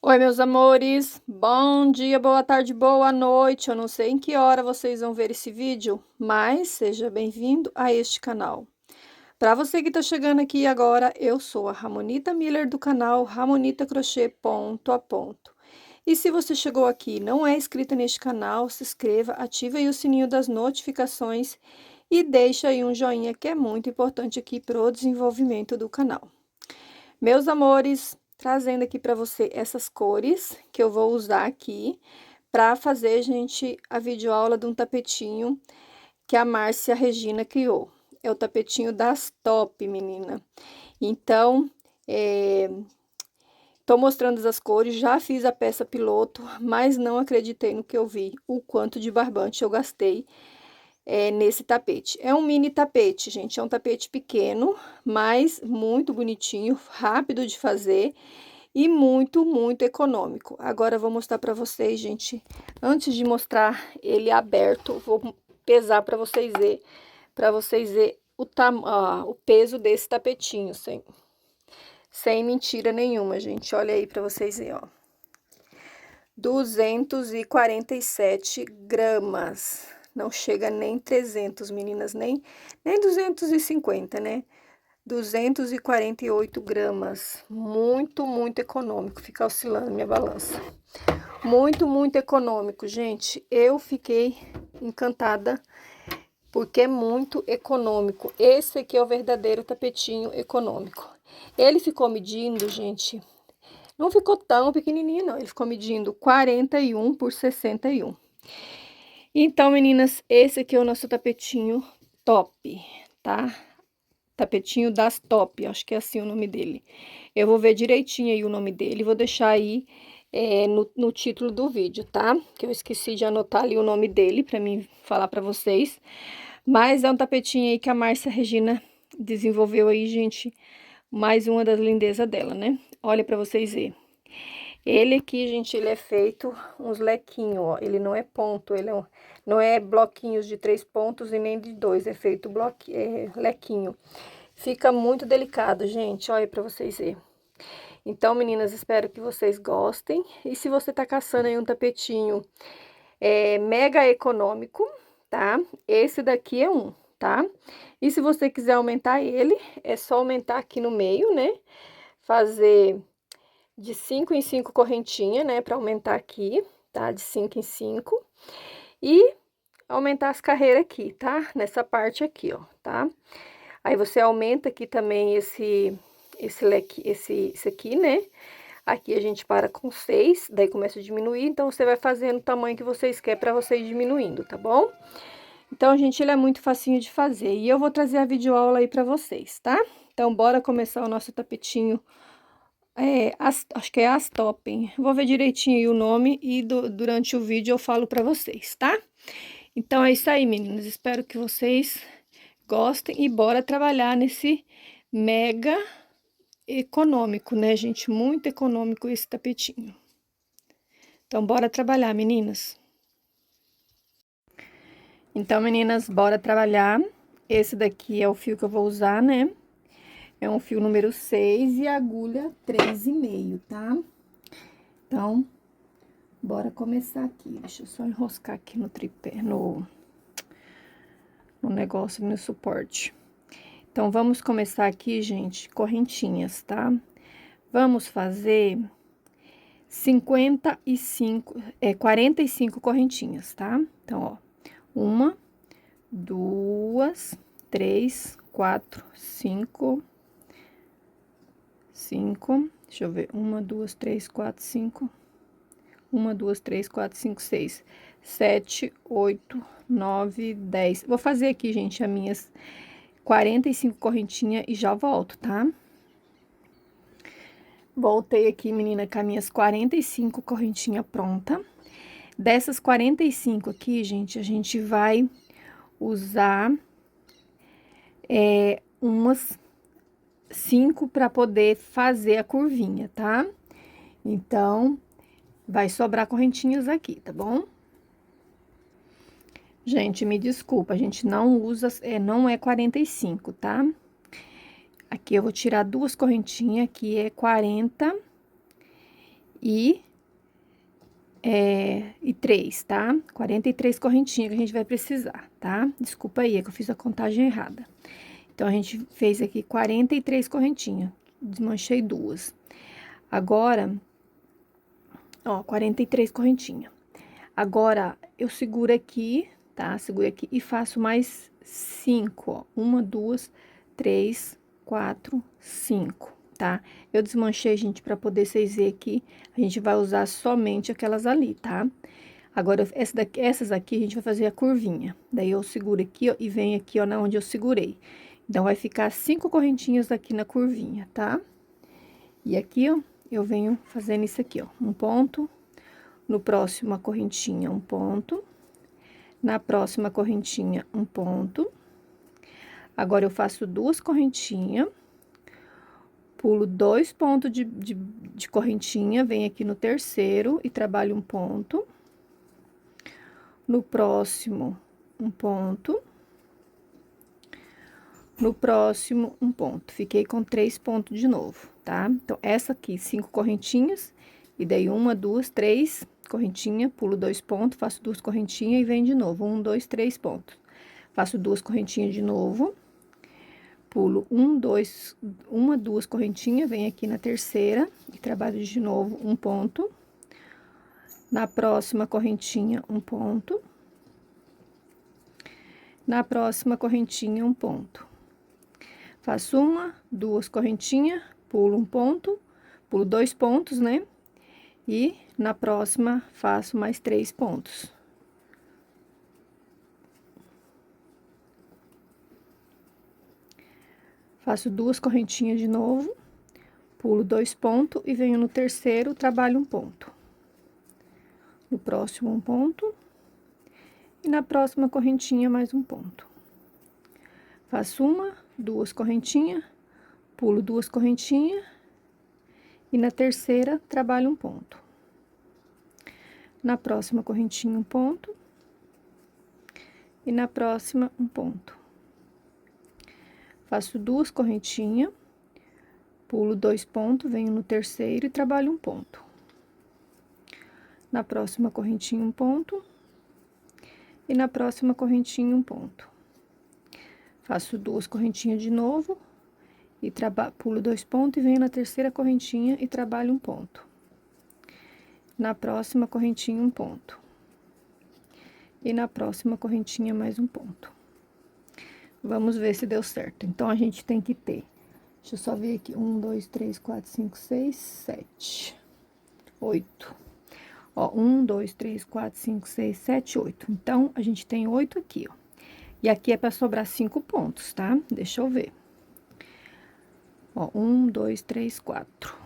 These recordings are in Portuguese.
Oi, meus amores, bom dia, boa tarde, boa noite. Eu não sei em que hora vocês vão ver esse vídeo, mas seja bem-vindo a este canal. Para você que está chegando aqui agora, eu sou a Ramonita Miller do canal Ramonita Crochê Ponto a Ponto. E se você chegou aqui e não é inscrita neste canal, se inscreva, ative aí o sininho das notificações e deixa aí um joinha que é muito importante aqui para o desenvolvimento do canal. Meus amores, trazendo aqui para você essas cores que eu vou usar aqui para fazer, gente, a videoaula de um tapetinho que a Márcia Regina criou. É o tapetinho das top, menina. Então, tô mostrando as cores, já fiz a peça piloto, mas não acreditei no que eu vi, o quanto de barbante eu gastei nesse tapete. É um mini tapete, gente, é um tapete pequeno, mas muito bonitinho, rápido de fazer e muito econômico. Agora eu vou mostrar para vocês, gente, antes de mostrar ele aberto, vou pesar para vocês ver o peso desse tapetinho, sem mentira nenhuma, gente. Olha aí para vocês verem, ó. 247 gramas. Não chega nem 300, meninas, nem 250, né? 248 gramas. Muito econômico. Fica oscilando minha balança. Muito econômico, gente. Eu fiquei encantada porque é muito econômico. Esse aqui é o verdadeiro tapetinho econômico. Ele ficou medindo, gente, não ficou tão pequenininho, não. Ele ficou medindo 41 por 61. Então, meninas, esse aqui é o nosso tapetinho top, tá? Tapetinho das top, acho que é assim o nome dele. Eu vou ver direitinho aí o nome dele, vou deixar aí no título do vídeo, tá? Que eu esqueci de anotar ali o nome dele pra mim falar pra vocês. Mas é um tapetinho aí que a Márcia Regina desenvolveu aí, gente. Mais uma das lindezas dela, né? Olha pra vocês verem. Ele aqui, gente, ele é feito uns lequinhos, ó. Ele não é ponto, não é bloquinhos de 3 pontos e nem de 2, é feito lequinho. Fica muito delicado, gente, olha pra vocês verem. Então, meninas, espero que vocês gostem. E se você tá caçando aí um tapetinho mega econômico, tá? Esse daqui é um, tá? E se você quiser aumentar ele, é só aumentar aqui no meio, né? Fazer de 5 em 5 correntinha, né, para aumentar aqui, tá? De 5 em 5. E aumentar as carreiras aqui, tá? Nessa parte aqui, ó, tá? Aí você aumenta aqui também esse aqui, né? Aqui a gente para com 6, daí começa a diminuir, então você vai fazendo o tamanho que vocês querem para vocês diminuindo, tá bom? Então, gente, ele é muito facinho de fazer e eu vou trazer a videoaula aí para vocês, tá? Então, bora começar o nosso tapetinho. Acho que é as top, hein? Vou ver direitinho aí o nome e durante o vídeo eu falo pra vocês, tá? Então, é isso aí, meninas. Espero que vocês gostem e bora trabalhar nesse mega econômico, né, gente? Muito econômico esse tapetinho. Então, bora trabalhar, meninas. Então, meninas, bora trabalhar. Esse daqui é o fio que eu vou usar, né? É um fio número 6 e agulha 3,5, tá? Então, bora começar aqui. Deixa eu só enroscar aqui no tripé, no negócio, no suporte. Então, vamos começar aqui, gente, correntinhas, tá? Vamos fazer 45 correntinhas, tá? Então, ó, 1, 2, 3, 4, 5, deixa eu ver, 1, 2, 3, 4, 5, 1, 2, 3, 4, 5, 6, 7, 8, 9, 10. Vou fazer aqui, gente, as minhas 45 correntinhas e já volto, tá? Voltei aqui, menina, com as minhas 45 correntinhas pronta. Dessas 45 aqui, gente, a gente vai usar umas 5 para poder fazer a curvinha, tá? Então, vai sobrar correntinhas aqui, tá bom? Gente, me desculpa, a gente não usa, não é 45, tá? Aqui eu vou tirar 2 correntinhas, aqui é 40 e 3, tá? 43 correntinhas que a gente vai precisar, tá? Desculpa aí, é que eu fiz a contagem errada. Então, a gente fez aqui 43 correntinhas, desmanchei 2. Agora, ó, 43 correntinhas. Agora, eu seguro aqui, tá? Seguro aqui e faço mais 5, ó. 1, 2, 3, 4, 5, tá? Eu desmanchei, gente, pra poder vocês verem aqui. A gente vai usar somente aquelas ali, tá? Agora, essas aqui, a gente vai fazer a curvinha. Daí, eu seguro aqui, ó, e venho aqui, ó, na onde eu segurei. Então, vai ficar 5 correntinhas aqui na curvinha, tá? E aqui, ó, eu venho fazendo isso aqui, ó. Um ponto. No próximo, a correntinha, um ponto. Na próxima correntinha, um ponto. Agora, eu faço 2 correntinhas. Pulo 2 pontos de correntinha, venho aqui no terceiro e trabalho um ponto. No próximo, um ponto. No próximo, um ponto. Fiquei com 3 pontos de novo, tá? Então, essa aqui, 5 correntinhas. E daí, 1, 2, 3 correntinha, pulo 2 pontos, faço 2 correntinhas e venho de novo. 1, 2, 3 pontos. Faço 2 correntinhas de novo. Pulo 1, 2, 1, 2 correntinhas, venho aqui na terceira e trabalho de novo um ponto. Na próxima correntinha, um ponto. Na próxima correntinha, um ponto. Faço 1, 2 correntinhas, pulo um ponto, pulo 2 pontos, né? E na próxima, faço mais 3 pontos. Faço 2 correntinhas de novo, pulo 2 pontos e venho no terceiro, trabalho um ponto. No próximo, um ponto. E na próxima correntinha, mais um ponto. Faço 1, 2 correntinhas, pulo 2 correntinhas. E na terceira, trabalho um ponto. Na próxima correntinha, um ponto. E na próxima, um ponto. Faço 2 correntinhas, pulo 2 pontos, venho no terceiro e trabalho um ponto. Na próxima correntinha, um ponto. E na próxima correntinha, um ponto. Faço 2 correntinhas de novo, e pulo 2 pontos e venho na terceira correntinha e trabalho um ponto. Na próxima correntinha, um ponto. E na próxima correntinha, mais um ponto. Vamos ver se deu certo. Então, a gente tem que ter, deixa eu só ver aqui, 1, 2, 3, 4, 5, 6, 7, 8. Ó, 1, 2, 3, 4, 5, 6, 7, 8. Então, a gente tem 8 aqui, ó. E aqui é pra sobrar 5 pontos, tá? Deixa eu ver. Ó, 1, 2, 3, 4.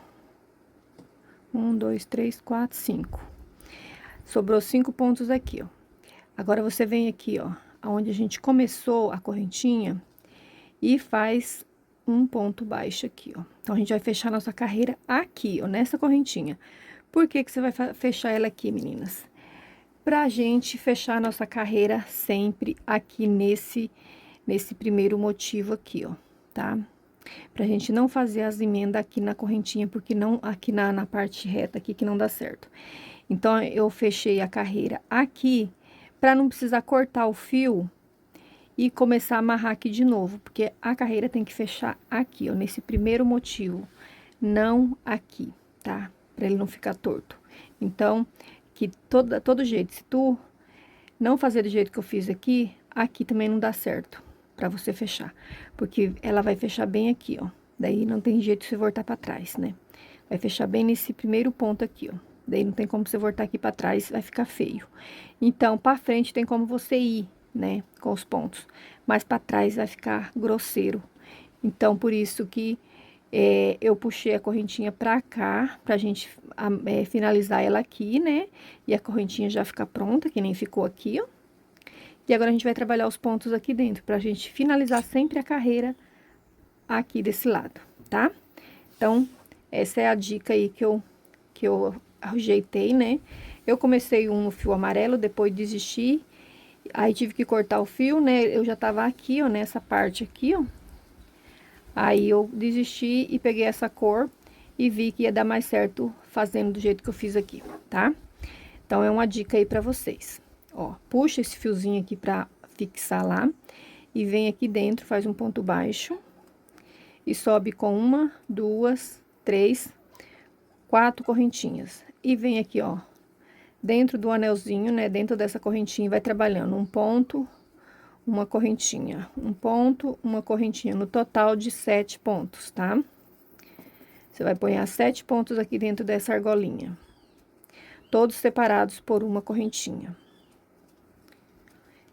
1, 2, 3, 4, 5. Sobrou 5 pontos aqui, ó. Agora, você vem aqui, ó, aonde a gente começou a correntinha e faz um ponto baixo aqui, ó. Então, a gente vai fechar nossa carreira aqui, ó, nessa correntinha. Por que que você vai fechar ela aqui, meninas? Pra gente fechar a nossa carreira sempre aqui nesse primeiro motivo aqui, ó, tá? Pra gente não fazer as emendas aqui na correntinha, porque não, aqui na parte reta aqui que não dá certo. Então, eu fechei a carreira aqui, pra não precisar cortar o fio e começar a amarrar aqui de novo, porque a carreira tem que fechar aqui, ó, nesse primeiro motivo, não aqui, tá? Pra ele não ficar torto. Então, que todo jeito, se tu não fazer do jeito que eu fiz aqui, aqui também não dá certo pra você fechar, porque ela vai fechar bem aqui, ó. Daí não tem jeito de você voltar pra trás, né? Vai fechar bem nesse primeiro ponto aqui, ó. Daí não tem como você voltar aqui pra trás, vai ficar feio. Então, pra frente tem como você ir, né, com os pontos, mas pra trás vai ficar grosseiro. Então, por isso que eu puxei a correntinha pra cá, pra gente finalizar ela aqui, né? E a correntinha já fica pronta, que nem ficou aqui, ó. E agora, a gente vai trabalhar os pontos aqui dentro, pra gente finalizar sempre a carreira aqui desse lado, tá? Então, essa é a dica aí que eu ajeitei, né? Eu comecei um no fio amarelo, depois desisti, aí tive que cortar o fio, né? Eu já tava aqui, ó, nessa parte aqui, ó. Aí, eu desisti e peguei essa cor e vi que ia dar mais certo fazendo do jeito que eu fiz aqui, tá? Então, é uma dica aí pra vocês. Ó, puxa esse fiozinho aqui pra fixar lá. E vem aqui dentro, faz um ponto baixo. E sobe com 1, 2, 3, 4 correntinhas. E vem aqui, ó, dentro do anelzinho, né, dentro dessa correntinha, vai trabalhando um ponto, uma correntinha, um ponto, uma correntinha, no total de 7 pontos, tá? Você vai pôr 7 pontos aqui dentro dessa argolinha, todos separados por uma correntinha.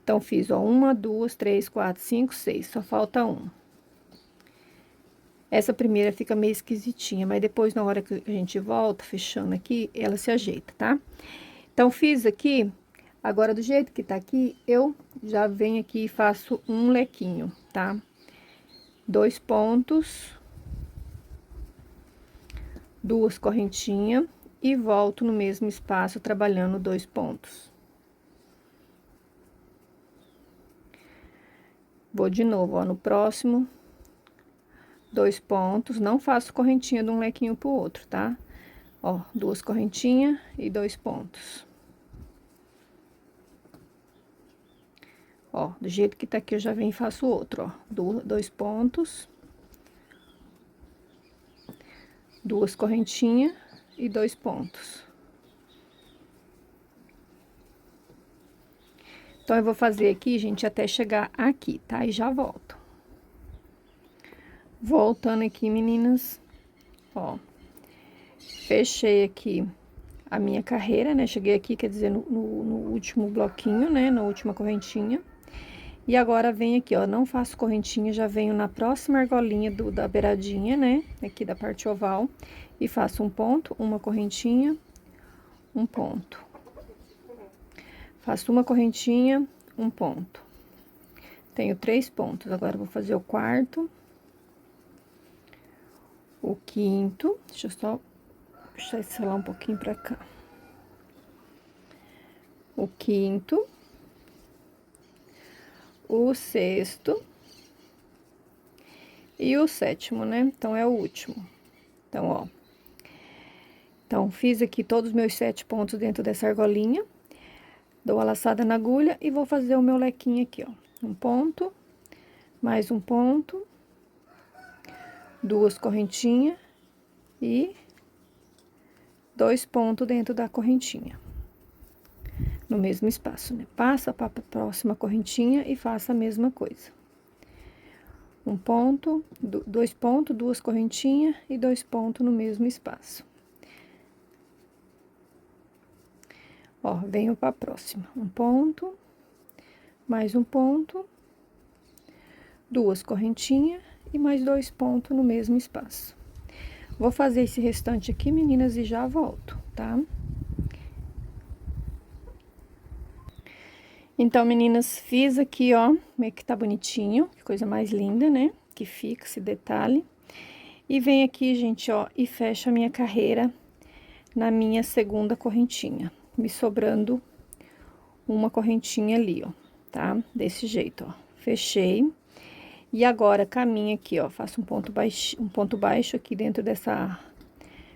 Então, fiz, ó, 1, 2, 3, 4, 5, 6, só falta um. Essa primeira fica meio esquisitinha, mas depois, na hora que a gente volta, fechando aqui, ela se ajeita, tá? Então, fiz aqui, agora do jeito que tá aqui, eu já venho aqui e faço um lequinho, tá? 2 pontos, 2 correntinhas e volto no mesmo espaço, trabalhando 2 pontos. Vou de novo, ó, no próximo... 2 pontos, não faço correntinha de um lequinho pro outro, tá? Ó, 2 correntinhas e 2 pontos. Ó, do jeito que tá aqui, eu já venho e faço outro, ó. 2 pontos. 2 correntinhas e 2 pontos. Então, eu vou fazer aqui, gente, até chegar aqui, tá? E já volto. Voltando aqui, meninas, ó, fechei aqui a minha carreira, né? Cheguei aqui, quer dizer, no último bloquinho, né? Na última correntinha. E agora, venho aqui, ó, não faço correntinha, já venho na próxima argolinha da beiradinha, né? Aqui da parte oval. E faço um ponto, uma correntinha, um ponto. Faço uma correntinha, um ponto. Tenho 3 pontos, agora vou fazer o quarto. O quinto, deixa eu só puxar esse lá um pouquinho pra cá. O quinto. O sexto. E o sétimo, né? Então, é o último. Então, ó. Então, fiz aqui todos os meus 7 pontos dentro dessa argolinha. Dou a laçada na agulha e vou fazer o meu lequinho aqui, ó. Um ponto, mais um ponto. 2 correntinhas e 2 pontos dentro da correntinha. No mesmo espaço, né? Passa para a próxima correntinha e faça a mesma coisa. Um ponto, 2 pontos, 2 correntinhas e 2 pontos no mesmo espaço. Ó, venho para a próxima. Um ponto, mais um ponto, 2 correntinhas e mais 2 pontos no mesmo espaço. Vou fazer esse restante aqui, meninas, e já volto, tá? Então, meninas, fiz aqui, ó, como é que tá bonitinho, que coisa mais linda, né? Que fica esse detalhe. E vem aqui, gente, ó, e fecho a minha carreira na minha segunda correntinha, me sobrando uma correntinha ali, ó, tá? Desse jeito, ó. Fechei. E agora, caminho aqui, ó, faço um ponto baixo aqui dentro dessa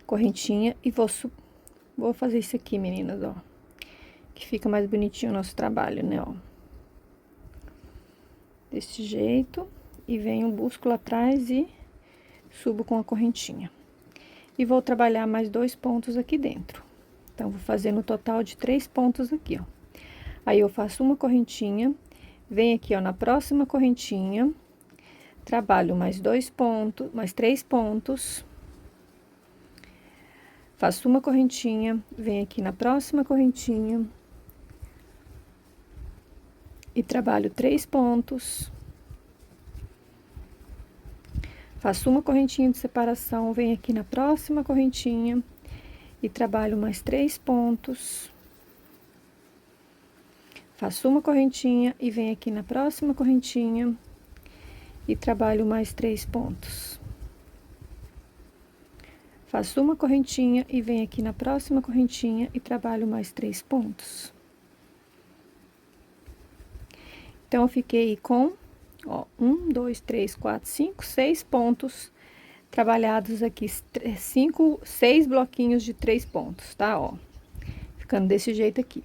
correntinha e vou fazer isso aqui, meninas, ó. Que fica mais bonitinho o nosso trabalho, né, ó. Desse jeito. E venho, busco lá atrás e subo com a correntinha. E vou trabalhar mais 2 pontos aqui dentro. Então, vou fazer no total de 3 pontos aqui, ó. Aí, eu faço uma correntinha, venho aqui, ó, na próxima correntinha, trabalho mais 2 pontos, mais 3 pontos. Faço uma correntinha, venho aqui na próxima correntinha. E trabalho 3 pontos. Faço uma correntinha de separação, venho aqui na próxima correntinha. E trabalho mais 3 pontos. Faço uma correntinha e venho aqui na próxima correntinha. E trabalho mais 3 pontos. Faço uma correntinha e venho aqui na próxima correntinha e trabalho mais 3 pontos. Então, eu fiquei com, ó, 1, 2, 3, 4, 5, 6 pontos trabalhados aqui 6 bloquinhos de 3 pontos, tá? Ó, ficando desse jeito aqui.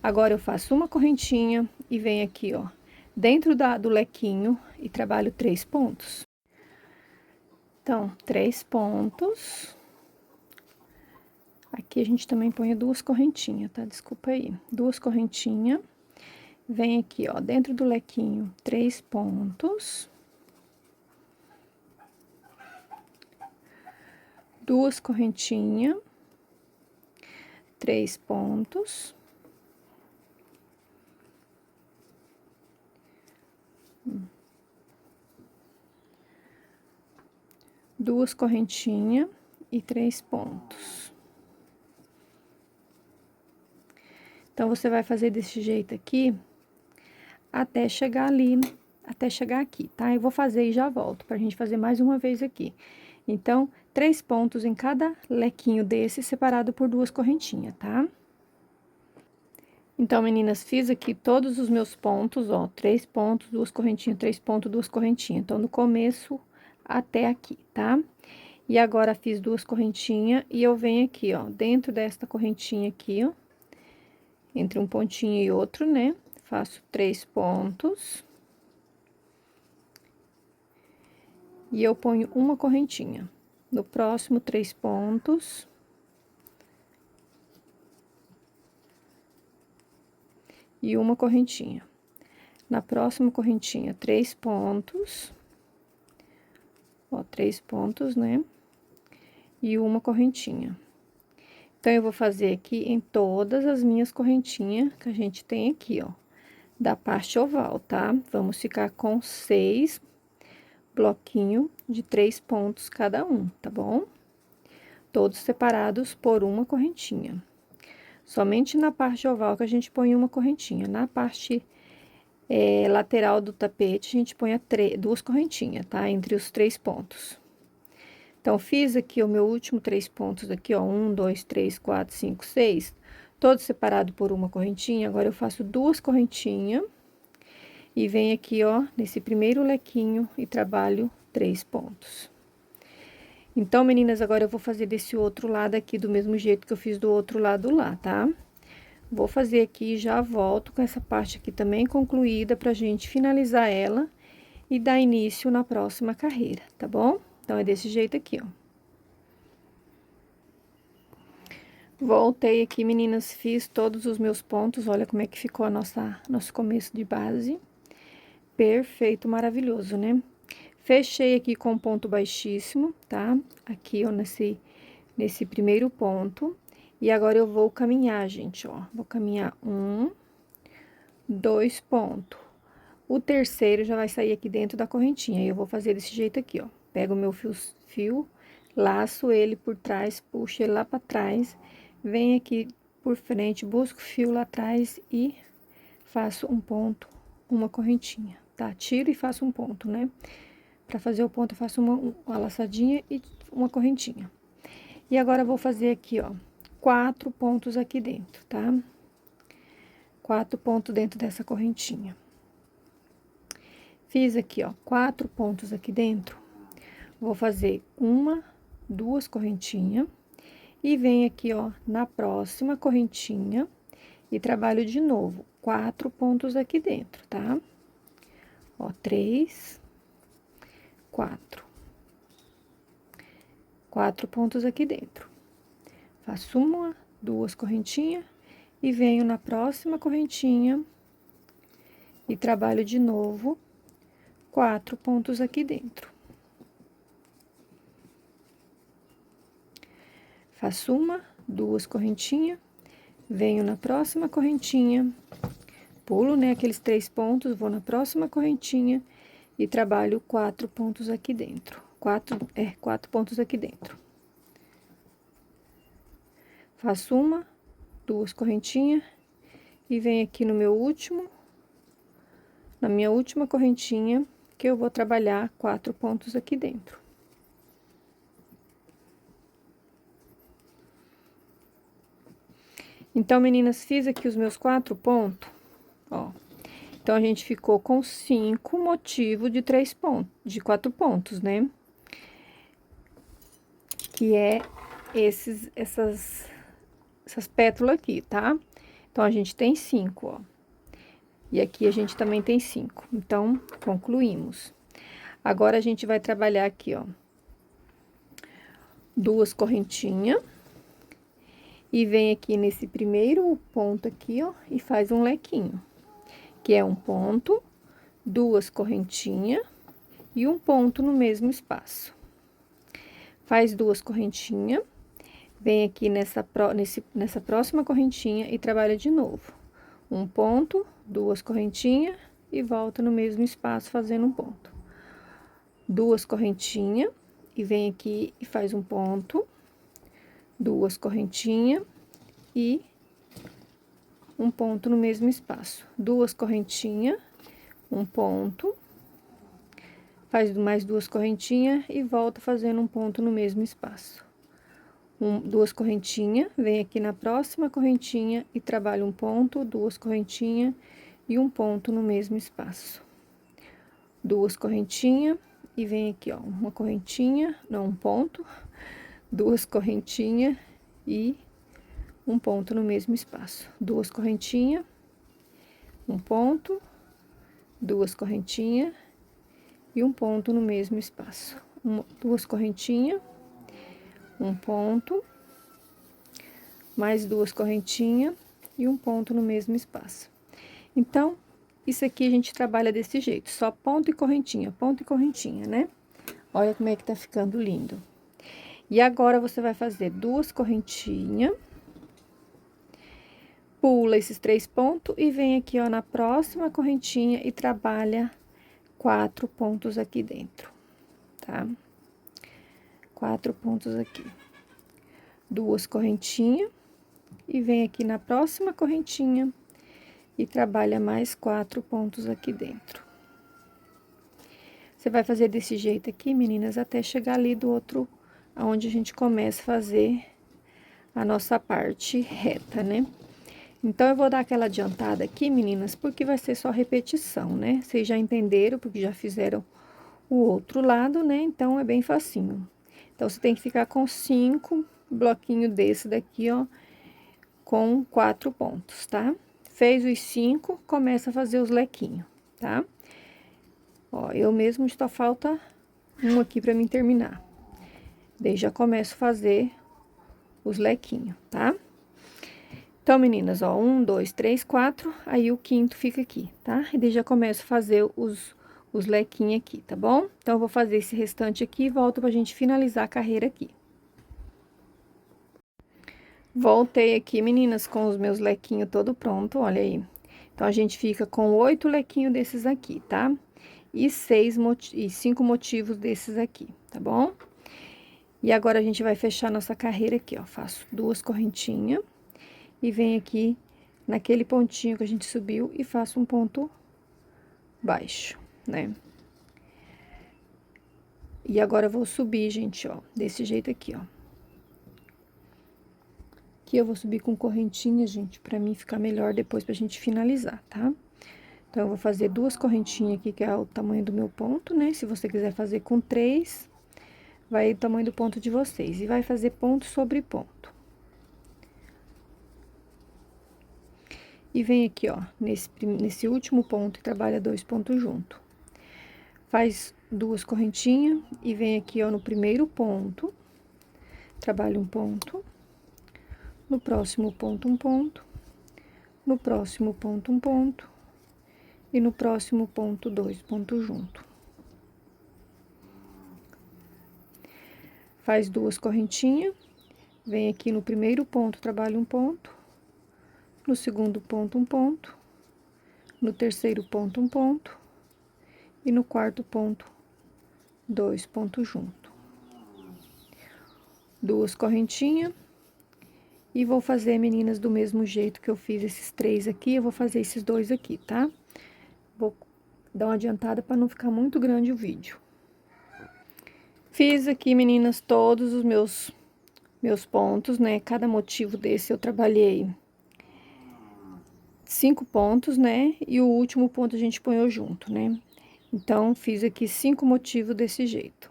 Agora, eu faço uma correntinha e venho aqui, ó, dentro do lequinho e trabalho 3 pontos. Então, 3 pontos. Aqui a gente também põe 2 correntinhas, tá? Desculpa aí. 2 correntinhas. Vem aqui, ó, dentro do lequinho, 3 pontos. 2 correntinhas. 3 pontos. Duas correntinhas e 3 pontos. Então, você vai fazer desse jeito aqui, até chegar ali, até chegar aqui, tá? Eu vou fazer e já volto, pra gente fazer mais uma vez aqui. Então, 3 pontos em cada lequinho desse, separado por 2 correntinhas, tá? Então, meninas, fiz aqui todos os meus pontos, ó, 3 pontos, 2 correntinhas, 3 pontos, 2 correntinhas. Então, do começo até aqui, tá? E agora, fiz 2 correntinhas e eu venho aqui, ó, dentro desta correntinha aqui, ó, entre um pontinho e outro, né? Faço 3 pontos. E eu ponho uma correntinha. No próximo, 3 pontos. E uma correntinha. Na próxima correntinha, 3 pontos. Ó, 3 pontos, né? E uma correntinha. Então, eu vou fazer aqui em todas as minhas correntinhas que a gente tem aqui, ó, da parte oval, tá? Vamos ficar com 6 bloquinhos de 3 pontos cada um, tá bom? Todos separados por uma correntinha. Somente na parte oval que a gente põe uma correntinha. Na parte lateral do tapete, a gente põe 2 correntinhas, tá? Entre os 3 pontos. Então, fiz aqui o meu último 3 pontos aqui, ó, 1, 2, 3, 4, 5, 6, todos separados por uma correntinha. Agora, eu faço 2 correntinhas e venho aqui, ó, nesse primeiro lequinho e trabalho 3 pontos. Então, meninas, agora eu vou fazer desse outro lado aqui do mesmo jeito que eu fiz do outro lado lá, tá? Vou fazer aqui e já volto com essa parte aqui também concluída pra gente finalizar ela e dar início na próxima carreira, tá bom? Então, é desse jeito aqui, ó. Voltei aqui, meninas, fiz todos os meus pontos, olha como é que ficou a nosso começo de base. Perfeito, maravilhoso, né? Fechei aqui com ponto baixíssimo, tá? Aqui, ó, nesse primeiro ponto. E agora, eu vou caminhar, gente, ó. Vou caminhar 1, 2 pontos. O terceiro já vai sair aqui dentro da correntinha. E eu vou fazer desse jeito aqui, ó. Pego o meu fio, laço ele por trás, puxo ele lá pra trás. Venho aqui por frente, busco o fio lá atrás e faço um ponto, uma correntinha, tá? Tiro e faço um ponto, né? Pra fazer o ponto, eu faço uma laçadinha e uma correntinha. E agora, eu vou fazer aqui, ó, 4 pontos aqui dentro, tá? 4 pontos dentro dessa correntinha. Fiz aqui, ó, 4 pontos aqui dentro. Vou fazer 1, 2 correntinhas. E venho aqui, ó, na próxima correntinha e trabalho de novo 4 pontos aqui dentro, tá? Ó, 3, 4. 4 pontos aqui dentro. Faço 1, 2 correntinhas e venho na próxima correntinha e trabalho de novo 4 pontos aqui dentro. Faço 1, 2 correntinhas, venho na próxima correntinha, pulo, né, aqueles 3 pontos, vou na próxima correntinha e trabalho 4 pontos aqui dentro. 4 pontos aqui dentro. Faço 1, 2 correntinhas e venho aqui no meu último, na minha última correntinha, que eu vou trabalhar 4 pontos aqui dentro. Então, meninas, fiz aqui os meus 4 pontos, ó. Então, a gente ficou com 5 motivos de 3 pontos, de 4 pontos, né? que é essas pétalas aqui, tá? Então, a gente tem 5, ó. E aqui a gente também tem 5. Então, concluímos. Agora, a gente vai trabalhar aqui, ó. 2 correntinhas. E vem aqui nesse primeiro ponto aqui, ó, e faz um lequinho. Que é um ponto, 2 correntinhas e um ponto no mesmo espaço. Faz 2 correntinhas, vem aqui nessa próxima correntinha e trabalha de novo. Um ponto, 2 correntinhas e volta no mesmo espaço fazendo um ponto. 2 correntinhas e vem aqui e faz um ponto, 2 correntinhas e um ponto no mesmo espaço. 2 correntinhas, um ponto, faz mais 2 correntinhas e volta fazendo um ponto no mesmo espaço. 2 correntinhas, vem aqui na próxima correntinha e trabalha um ponto, 2 correntinhas e um ponto no mesmo espaço. 2 correntinhas e vem aqui, ó, uma correntinha, não, um ponto, 2 correntinhas e um ponto no mesmo espaço. 2 correntinhas, um ponto, 2 correntinhas e um ponto no mesmo espaço. 2 correntinhas, um ponto, mais 2 correntinhas e um ponto no mesmo espaço. Então, isso aqui a gente trabalha desse jeito, só ponto e correntinha, né? Olha como é que tá ficando lindo. E agora, você vai fazer 2 correntinhas, pula esses 3 pontos e vem aqui, ó, na próxima correntinha e trabalha 4 pontos aqui dentro, tá? 4 pontos aqui. 2 correntinhas e vem aqui na próxima correntinha e trabalha mais 4 pontos aqui dentro. Você vai fazer desse jeito aqui, meninas, até chegar ali do outro, aonde a gente começa a fazer a nossa parte reta, né? Então, eu vou dar aquela adiantada aqui, meninas, porque vai ser só repetição, né? Vocês já entenderam, porque já fizeram o outro lado, né? Então, é bem facinho. Então, você tem que ficar com 5 bloquinhos desse daqui, ó, com 4 pontos, tá? Fez os 5, começa a fazer os lequinhos, tá? Ó, eu mesmo só falta um aqui pra mim terminar. Daí, já começo a fazer os lequinhos, tá? Então, meninas, ó, 1, 2, 3, 4, aí o quinto fica aqui, tá? E daí, já começo a fazer os lequinhos aqui, tá bom? Então, eu vou fazer esse restante aqui e volto pra gente finalizar a carreira aqui. Voltei aqui, meninas, com os meus lequinhos todo pronto, olha aí. Então, a gente fica com 8 lequinhos desses aqui, tá? E 5 motivos desses aqui, tá bom? E agora, a gente vai fechar nossa carreira aqui, ó. Faço 2 correntinhas e venho aqui naquele pontinho que a gente subiu e faço um ponto baixo, né? E agora, eu vou subir, gente, ó, desse jeito aqui, ó. Aqui eu vou subir com correntinha, gente, pra mim ficar melhor depois pra gente finalizar, tá? Então, eu vou fazer 2 correntinhas aqui, que é o tamanho do meu ponto, né? Se você quiser fazer com 3, vai o tamanho do ponto de vocês. E vai fazer ponto sobre ponto. E vem aqui, ó, nesse último ponto e trabalha 2 pontos junto. Faz 2 correntinhas e vem aqui, ó, no primeiro ponto, trabalha um ponto. No próximo ponto, um ponto. No próximo ponto, um ponto. E no próximo ponto, 2 pontos junto. Faz 2 correntinhas. Vem aqui no primeiro ponto, trabalha um ponto. No segundo ponto, um ponto. No terceiro ponto, um ponto. E no quarto ponto, 2 pontos junto. 2 correntinhas. E vou fazer, meninas, do mesmo jeito que eu fiz esses 3 aqui, eu vou fazer esses 2 aqui, tá? Vou dar uma adiantada para não ficar muito grande o vídeo. Fiz aqui, meninas, todos os meus pontos, né? Cada motivo desse eu trabalhei 5 pontos, né? E o último ponto a gente põe junto, né? Então, fiz aqui 5 motivos desse jeito.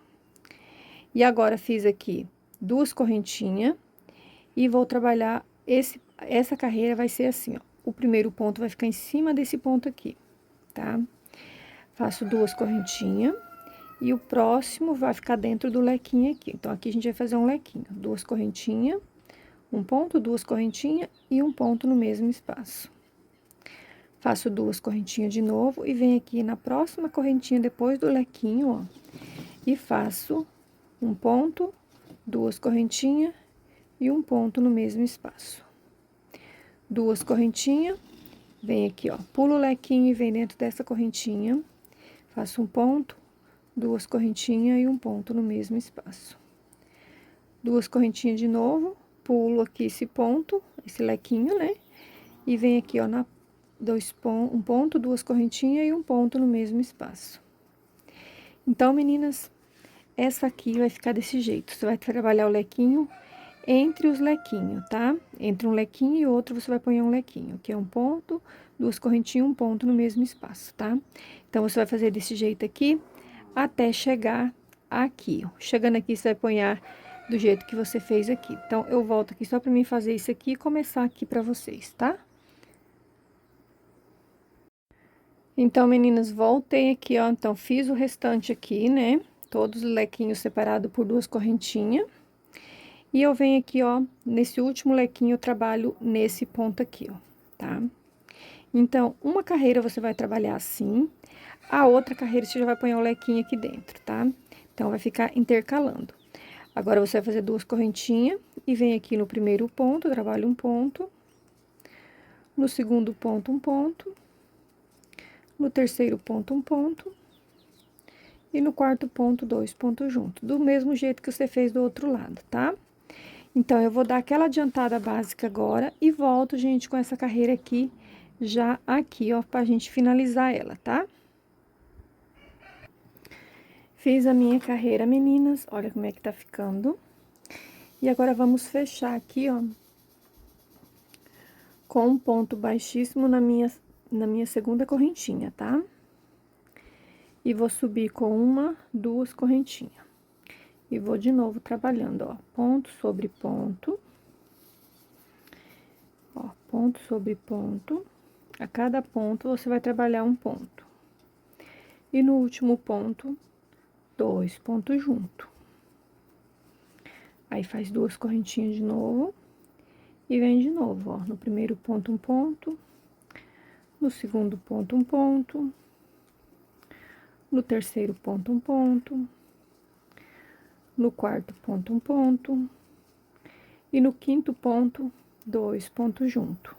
E agora, fiz aqui duas correntinhas e vou trabalhar essa carreira vai ser assim, ó. O primeiro ponto vai ficar em cima desse ponto aqui, tá? Faço duas correntinhas e o próximo vai ficar dentro do lequinho aqui. Então, aqui a gente vai fazer um lequinho, duas correntinhas, um ponto, duas correntinhas e um ponto no mesmo espaço. Faço duas correntinhas de novo e venho aqui na próxima correntinha depois do lequinho, ó, e faço um ponto, duas correntinhas e um ponto no mesmo espaço. Duas correntinhas, vem aqui, ó, pulo o lequinho e vem dentro dessa correntinha, faço um ponto, duas correntinhas e um ponto no mesmo espaço. Duas correntinhas de novo, pulo aqui esse ponto, esse lequinho, né? E vem aqui, ó, um ponto, duas correntinhas e um ponto no mesmo espaço. Então, meninas, essa aqui vai ficar desse jeito. Você vai trabalhar o lequinho entre os lequinhos, tá? Entre um lequinho e outro, você vai pôr um lequinho, que é um ponto, duas correntinhas, um ponto no mesmo espaço, tá? Então, você vai fazer desse jeito aqui, até chegar aqui, ó. Chegando aqui, você vai pôr do jeito que você fez aqui. Então, eu volto aqui só pra mim fazer isso aqui e começar aqui pra vocês, tá? Então, meninas, voltei aqui, ó, então, fiz o restante aqui, né? Todos os lequinhos separados por duas correntinhas. E eu venho aqui, ó, nesse último lequinho, eu trabalho nesse ponto aqui, ó, tá? Então, uma carreira você vai trabalhar assim, a outra carreira você já vai pôr o lequinho aqui dentro, tá? Então, vai ficar intercalando. Agora, você vai fazer duas correntinhas e vem aqui no primeiro ponto, trabalho um ponto. No segundo ponto, um ponto. No terceiro ponto, um ponto. E no quarto ponto, dois pontos juntos. Do mesmo jeito que você fez do outro lado, tá? Então, eu vou dar aquela adiantada básica agora e volto, gente, com essa carreira aqui, já aqui, ó, pra gente finalizar ela, tá? Fiz a minha carreira, meninas, olha como é que tá ficando. E agora, vamos fechar aqui, ó, com um ponto baixíssimo na minha segunda correntinha, tá? E vou subir com uma, duas correntinhas. E vou de novo trabalhando, ó, ponto sobre ponto. Ó, ponto sobre ponto. A cada ponto, você vai trabalhar um ponto. E no último ponto, dois pontos juntos. Aí, faz duas correntinhas de novo. E vem de novo, ó, no primeiro ponto, um ponto. No segundo ponto, um ponto. No terceiro ponto, um ponto. No quarto ponto, um ponto. E no quinto ponto, dois pontos juntos.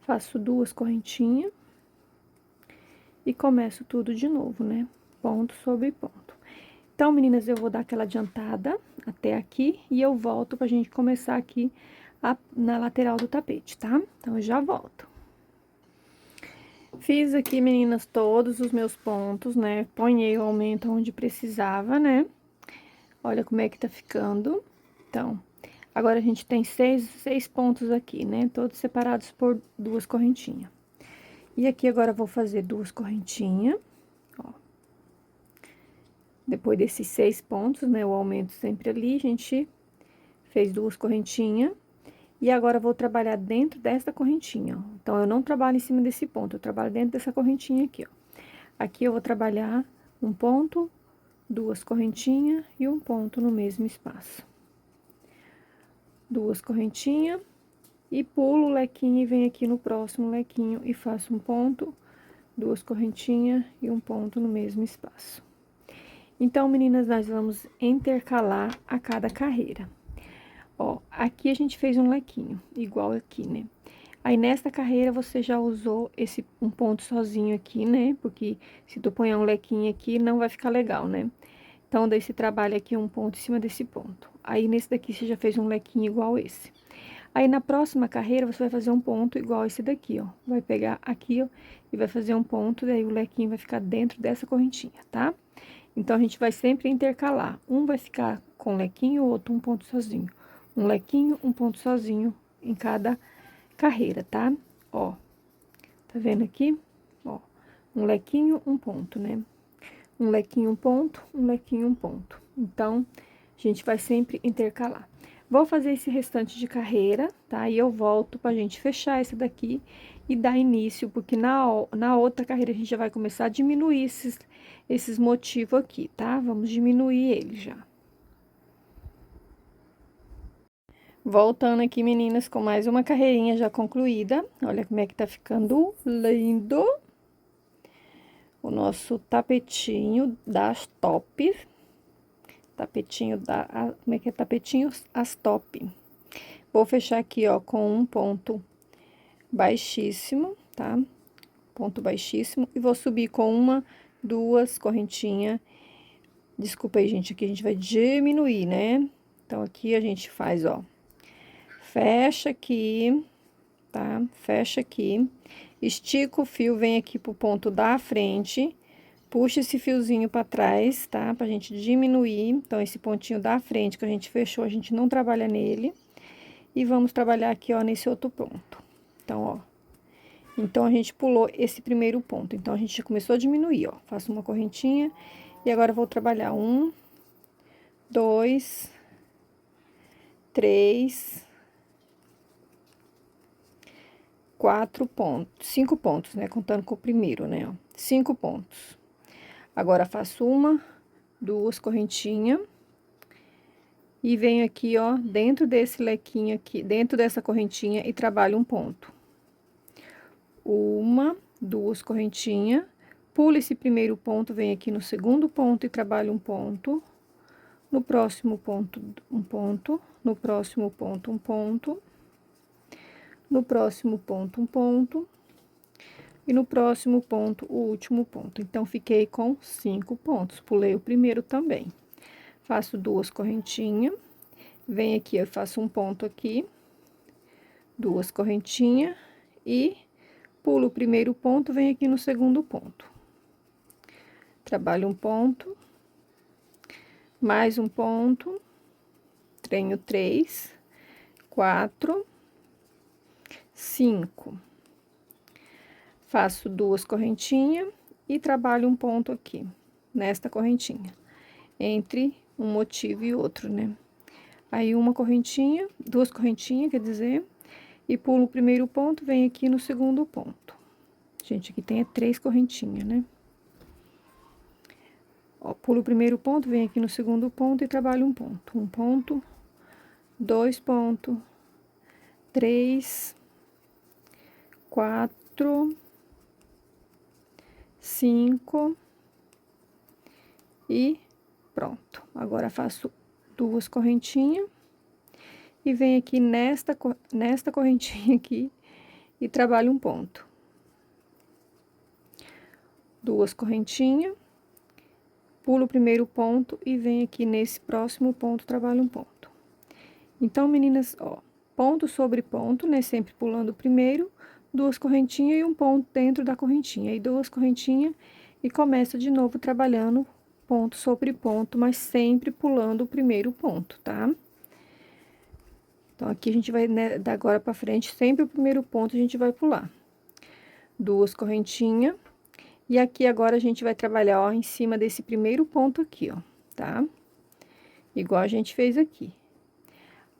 Faço duas correntinhas. E começo tudo de novo, né? Ponto sobre ponto. Então, meninas, eu vou dar aquela adiantada até aqui e eu volto pra gente começar aqui na lateral do tapete, tá? Então, eu já volto. Fiz aqui, meninas, todos os meus pontos, né? Ponhei o aumento onde precisava, né? Olha como é que tá ficando. Então, agora a gente tem seis pontos aqui, né? Todos separados por duas correntinhas. E aqui agora eu vou fazer duas correntinhas, ó. Depois desses 6 pontos, né, o aumento sempre ali, a gente fez duas correntinhas. E agora, eu vou trabalhar dentro dessa correntinha, ó. Então, eu não trabalho em cima desse ponto, eu trabalho dentro dessa correntinha aqui, ó. Aqui, eu vou trabalhar um ponto, duas correntinhas e um ponto no mesmo espaço. Duas correntinhas e pulo o lequinho e venho aqui no próximo lequinho e faço um ponto, duas correntinhas e um ponto no mesmo espaço. Então, meninas, nós vamos intercalar a cada carreira. Ó, aqui a gente fez um lequinho, igual aqui, né? Aí, nesta carreira, você já usou um ponto sozinho aqui, né? Porque se tu põe um lequinho aqui, não vai ficar legal, né? Então, daí você trabalha aqui um ponto em cima desse ponto. Aí, nesse daqui, você já fez um lequinho igual esse. Aí, na próxima carreira, você vai fazer um ponto igual esse daqui, ó. Vai pegar aqui, ó, e vai fazer um ponto, daí o lequinho vai ficar dentro dessa correntinha, tá? Então, a gente vai sempre intercalar. Um vai ficar com lequinho, o outro um ponto sozinho. Um lequinho, um ponto sozinho em cada carreira, tá? Ó, tá vendo aqui? Ó, um lequinho, um ponto, né? um lequinho, um ponto, um lequinho, um ponto. Então, a gente vai sempre intercalar. Vou fazer esse restante de carreira, tá? E eu volto pra gente fechar esse daqui e dar início, porque na outra carreira a gente já vai começar a diminuir esses motivos aqui, tá? Vamos diminuir ele já. Voltando aqui, meninas, com mais uma carreirinha já concluída. Olha como é que tá ficando lindo o nosso tapetinho das top. Tapetinho como é que é? Tapetinho as top. Vou fechar aqui, ó, com um ponto baixíssimo, tá? Ponto baixíssimo. E vou subir com uma, duas correntinhas. Desculpa aí, gente, aqui a gente vai diminuir, né? Então, aqui a gente faz, ó. Fecha aqui, tá? Fecha aqui. Estica o fio, vem aqui pro ponto da frente. Puxa esse fiozinho pra trás, tá? Pra gente diminuir. Então, esse pontinho da frente que a gente fechou, a gente não trabalha nele. E vamos trabalhar aqui, ó, nesse outro ponto. Então, ó. Então, a gente pulou esse primeiro ponto. Então, a gente já começou a diminuir, ó. Faço uma correntinha. E agora, eu vou trabalhar 1, 2, 3, 4 pontos, 5 pontos, né? Contando com o primeiro, né? Ó, 5 pontos. Agora, faço uma, duas correntinhas. E venho aqui, ó, dentro desse lequinho aqui, dentro dessa correntinha e trabalho um ponto. Uma, duas correntinhas. Pulo esse primeiro ponto, venho aqui no segundo ponto e trabalho um ponto. No próximo ponto, um ponto. No próximo ponto, um ponto. No próximo ponto, um ponto. E no próximo ponto, o último ponto. Então, fiquei com 5 pontos. Pulei o primeiro também. Faço duas correntinhas. Venho aqui, eu faço um ponto aqui. Duas correntinhas. E pulo o primeiro ponto, venho aqui no segundo ponto. Trabalho um ponto. Mais um ponto. Tenho 3, 4, 5. Faço duas correntinhas e trabalho um ponto aqui, nesta correntinha, entre um motivo e outro, né? Aí, uma correntinha, duas correntinhas, quer dizer, e pulo o primeiro ponto, venho aqui no segundo ponto. Gente, aqui tem 3 correntinhas, né? Ó, pulo o primeiro ponto, venho aqui no segundo ponto e trabalho um ponto. Um ponto, 2 pontos, 3, 4, 5 e pronto. Agora, faço duas correntinhas e venho aqui nesta correntinha aqui e trabalho um ponto. Duas correntinhas, pulo o primeiro ponto e venho aqui nesse próximo ponto, trabalho um ponto. Então, meninas, ó, ponto sobre ponto, né? Sempre pulando o primeiro, duas correntinhas e um ponto dentro da correntinha. Aí, duas correntinhas e começa de novo trabalhando ponto sobre ponto, mas sempre pulando o primeiro ponto, tá? Então, aqui a gente vai, né, da agora pra frente, sempre o primeiro ponto a gente vai pular. Duas correntinhas. E aqui agora a gente vai trabalhar, ó, em cima desse primeiro ponto aqui, ó, tá? Igual a gente fez aqui.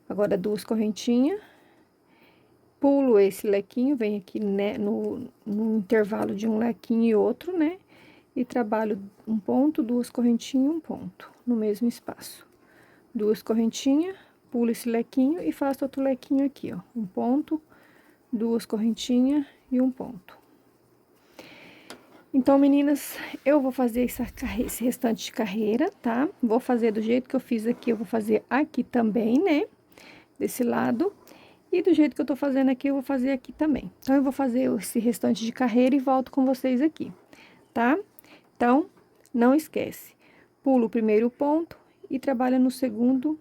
Agora, duas correntinhas. Pulo esse lequinho, venho aqui, né, no intervalo de um lequinho e outro, né? E trabalho um ponto, duas correntinhas, um ponto, no mesmo espaço. Duas correntinhas, pulo esse lequinho e faço outro lequinho aqui, ó. Um ponto, duas correntinhas e um ponto. Então, meninas, eu vou fazer esse restante de carreira, tá? Vou fazer do jeito que eu fiz aqui, eu vou fazer aqui também, né? Desse lado. E do jeito que eu tô fazendo aqui, eu vou fazer aqui também. Então, eu vou fazer esse restante de carreira e volto com vocês aqui, tá? Então, não esquece. Pulo o primeiro ponto e trabalha no segundo,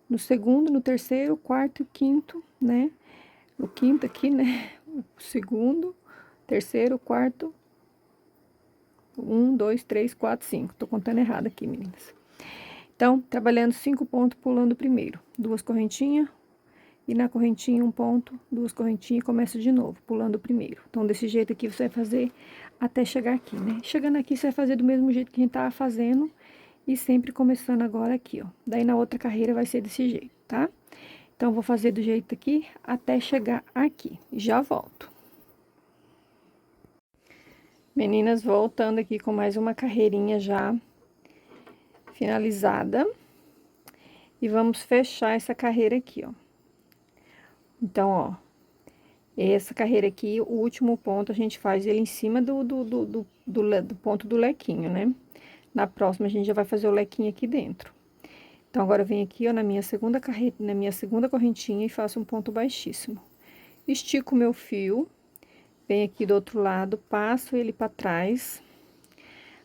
no terceiro, quarto e quinto, né? No quinto aqui, né? O segundo, terceiro, quarto. 1, 2, 3, 4, 5. Tô contando errado aqui, meninas. Então, trabalhando 5 pontos, pulando o primeiro. Duas correntinhas. E na correntinha, um ponto, duas correntinhas e começa de novo, pulando o primeiro. Então, desse jeito aqui, você vai fazer até chegar aqui, né? Chegando aqui, você vai fazer do mesmo jeito que a gente tava fazendo e sempre começando agora aqui, ó. Daí, na outra carreira vai ser desse jeito, tá? Então, vou fazer do jeito aqui até chegar aqui. Já volto. Meninas, voltando aqui com mais uma carreirinha já finalizada. E vamos fechar essa carreira aqui, ó. Então, ó, essa carreira aqui, o último ponto, a gente faz ele em cima do ponto do lequinho, né? Na próxima, a gente já vai fazer o lequinho aqui dentro. Então, agora eu venho aqui, ó, na minha segunda carreira, na minha segunda correntinha e faço um ponto baixíssimo. Estico o meu fio, venho aqui do outro lado, passo ele pra trás,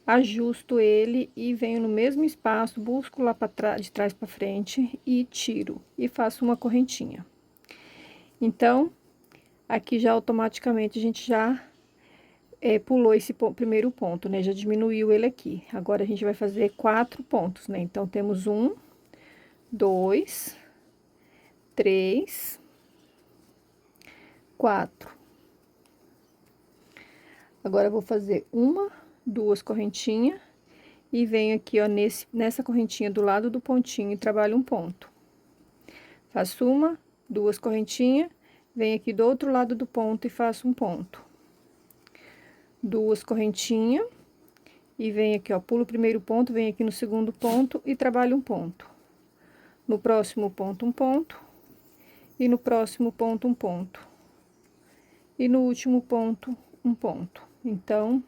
ajusto ele e venho no mesmo espaço, busco lá de trás pra frente e tiro. E faço uma correntinha. Então, aqui já automaticamente a gente já pulou esse primeiro ponto, né? Já diminuiu ele aqui. Agora, a gente vai fazer 4 pontos, né? Então, temos 1, 2, 3, 4. Agora, eu vou fazer 1, 2 correntinhas e venho aqui, ó, nessa correntinha do lado do pontinho e trabalho um ponto. Faço 1, 2 correntinhas, venho aqui do outro lado do ponto e faço um ponto. 2 correntinhas e venho aqui, ó, pulo o primeiro ponto, venho aqui no segundo ponto e trabalho um ponto. No próximo ponto, um ponto. E no próximo ponto, um ponto. E no último ponto, um ponto. Então,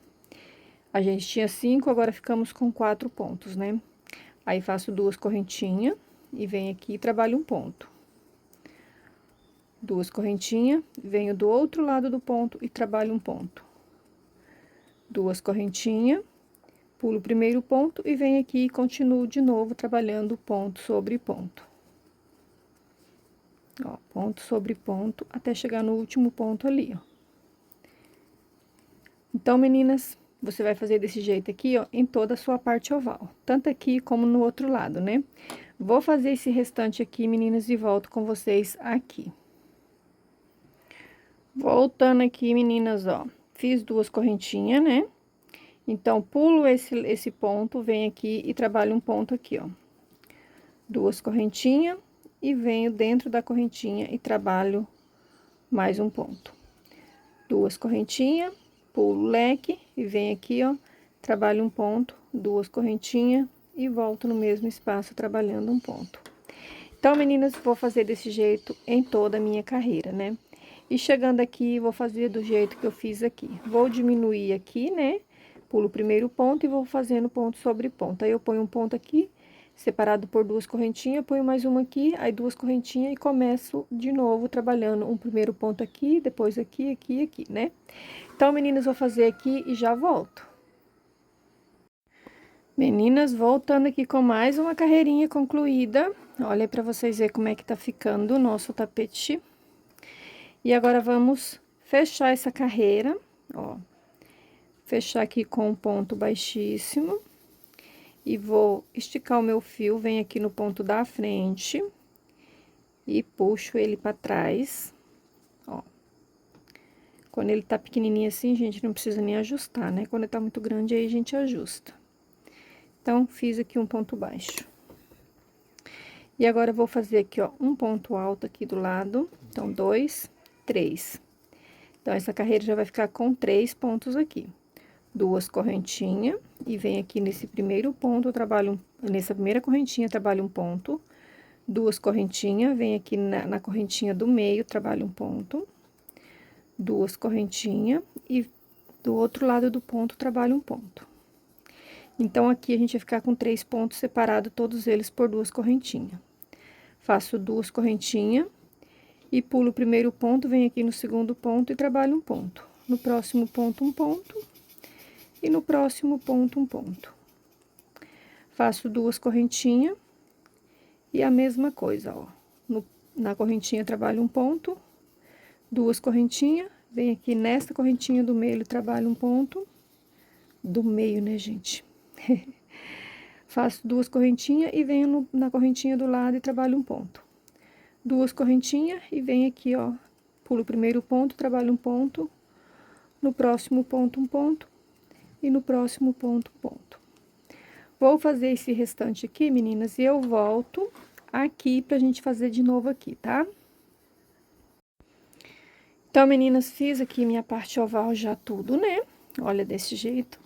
a gente tinha 5, agora ficamos com 4 pontos, né? Aí, faço 2 correntinhas e venho aqui e trabalho um ponto. 2 correntinhas, venho do outro lado do ponto e trabalho um ponto. 2 correntinhas, pulo o primeiro ponto e venho aqui e continuo de novo trabalhando ponto sobre ponto. Ó, ponto sobre ponto, até chegar no último ponto ali, ó. Então, meninas, você vai fazer desse jeito aqui, ó, em toda a sua parte oval. Tanto aqui como no outro lado, né? Vou fazer esse restante aqui, meninas, e volto com vocês aqui. Voltando aqui, meninas, ó. Fiz 2 correntinhas, né? Então, pulo esse ponto, venho aqui e trabalho um ponto aqui, ó. 2 correntinhas e venho dentro da correntinha e trabalho mais um ponto. 2 correntinhas, pulo o leque e venho aqui, ó, trabalho um ponto, 2 correntinhas e volto no mesmo espaço trabalhando um ponto. Então, meninas, vou fazer desse jeito em toda a minha carreira, né? E chegando aqui, vou fazer do jeito que eu fiz aqui. Vou diminuir aqui, né? Pulo o primeiro ponto e vou fazendo ponto sobre ponto. Aí, eu ponho um ponto aqui, separado por 2 correntinhas, ponho mais uma aqui, aí 2 correntinhas e começo de novo trabalhando um primeiro ponto aqui, depois aqui, aqui, aqui, né? Então, meninas, vou fazer aqui e já volto. Meninas, voltando aqui com mais uma carreirinha concluída. Olha aí pra vocês verem como é que tá ficando o nosso tapete. E agora, vamos fechar essa carreira, ó. Fechar aqui com um ponto baixíssimo. E vou esticar o meu fio, venho aqui no ponto da frente. E puxo ele pra trás, ó. Quando ele tá pequenininho assim, gente, não precisa nem ajustar, né? Quando ele tá muito grande, aí a gente ajusta. Então, fiz aqui um ponto baixo. E agora, eu vou fazer aqui, ó, um ponto alto aqui do lado. Então, 2, 3. Então, essa carreira já vai ficar com 3 pontos aqui. 2 correntinhas, e venho aqui nesse primeiro ponto, eu trabalho, nessa primeira correntinha, trabalho um ponto. 2 correntinhas, venho aqui na correntinha do meio, trabalho um ponto. 2 correntinhas, e do outro lado do ponto, trabalho um ponto. Então, aqui a gente vai ficar com 3 pontos separados, todos eles por 2 correntinhas. Faço 2 correntinhas e pulo o primeiro ponto, venho aqui no segundo ponto e trabalho um ponto. No próximo ponto, um ponto. E no próximo ponto, um ponto. Faço 2 correntinhas e a mesma coisa, ó. Na correntinha, trabalho um ponto, 2 correntinhas, venho aqui nessa correntinha do meio, trabalho um ponto. Do meio, né, gente? Faço 2 correntinhas e venho na correntinha do lado e trabalho um ponto. 2 correntinhas e venho aqui, ó, pulo o primeiro ponto, trabalho um ponto. No próximo ponto, um ponto. e no próximo ponto, um ponto. Vou fazer esse restante aqui, meninas, e eu volto aqui pra gente fazer de novo aqui, tá? Então, meninas, fiz aqui minha parte oval já tudo, né? Olha, desse jeito.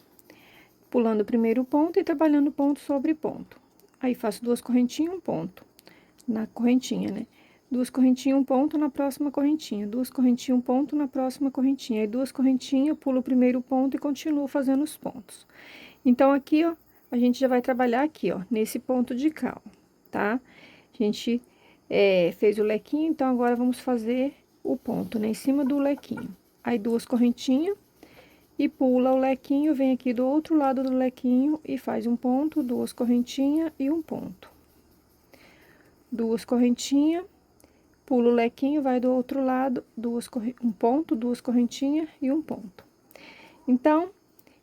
Pulando o primeiro ponto e trabalhando ponto sobre ponto. Aí, faço 2 correntinhas, um ponto. Na correntinha, né? 2 correntinhas, um ponto na próxima correntinha. 2 correntinhas, um ponto na próxima correntinha. Aí, 2 correntinhas, pulo o primeiro ponto e continuo fazendo os pontos. Então, aqui, ó, a gente já vai trabalhar aqui, ó, nesse ponto de cá, ó, tá? A gente fez o lequinho, então agora vamos fazer o ponto, né, em cima do lequinho. Aí, 2 correntinhas e pula o lequinho, vem aqui do outro lado do lequinho e faz um ponto, 2 correntinhas e um ponto. 2 correntinhas, pula o lequinho, vai do outro lado, um ponto, 2 correntinhas e um ponto. Então,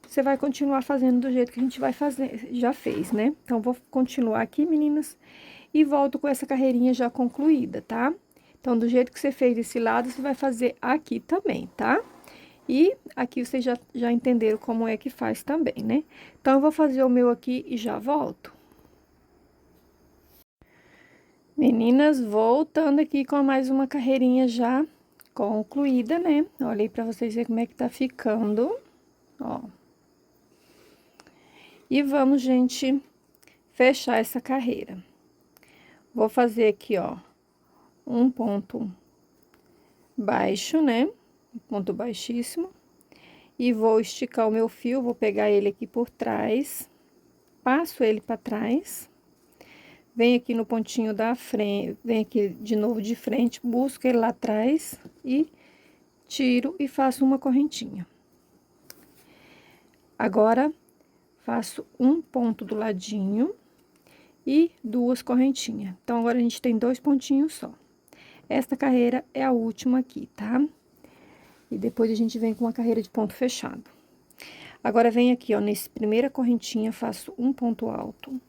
você vai continuar fazendo do jeito que a gente vai fazer, já fez, né? Então, vou continuar aqui, meninas, e volto com essa carreirinha já concluída, tá? Então, do jeito que você fez desse lado, você vai fazer aqui também, tá? E aqui vocês já entenderam como é que faz também, né? Então, eu vou fazer o meu aqui e já volto. Meninas, voltando aqui com mais uma carreirinha já concluída, né? Olha aí pra vocês verem como é que tá ficando, ó. E vamos, gente, fechar essa carreira. Vou fazer aqui, ó, um ponto baixo, né? Um ponto baixíssimo. E vou esticar o meu fio, vou pegar ele aqui por trás, passo ele pra trás. Venho aqui no pontinho da frente, venho aqui de novo de frente, busco ele lá atrás e tiro e faço uma correntinha. Agora, faço um ponto do ladinho e 2 correntinhas. Então, agora a gente tem 2 pontinhos só. Esta carreira é a última aqui, tá? E depois a gente vem com uma carreira de ponto fechado. Agora, vem aqui, ó, nesse primeira correntinha, faço um ponto alto,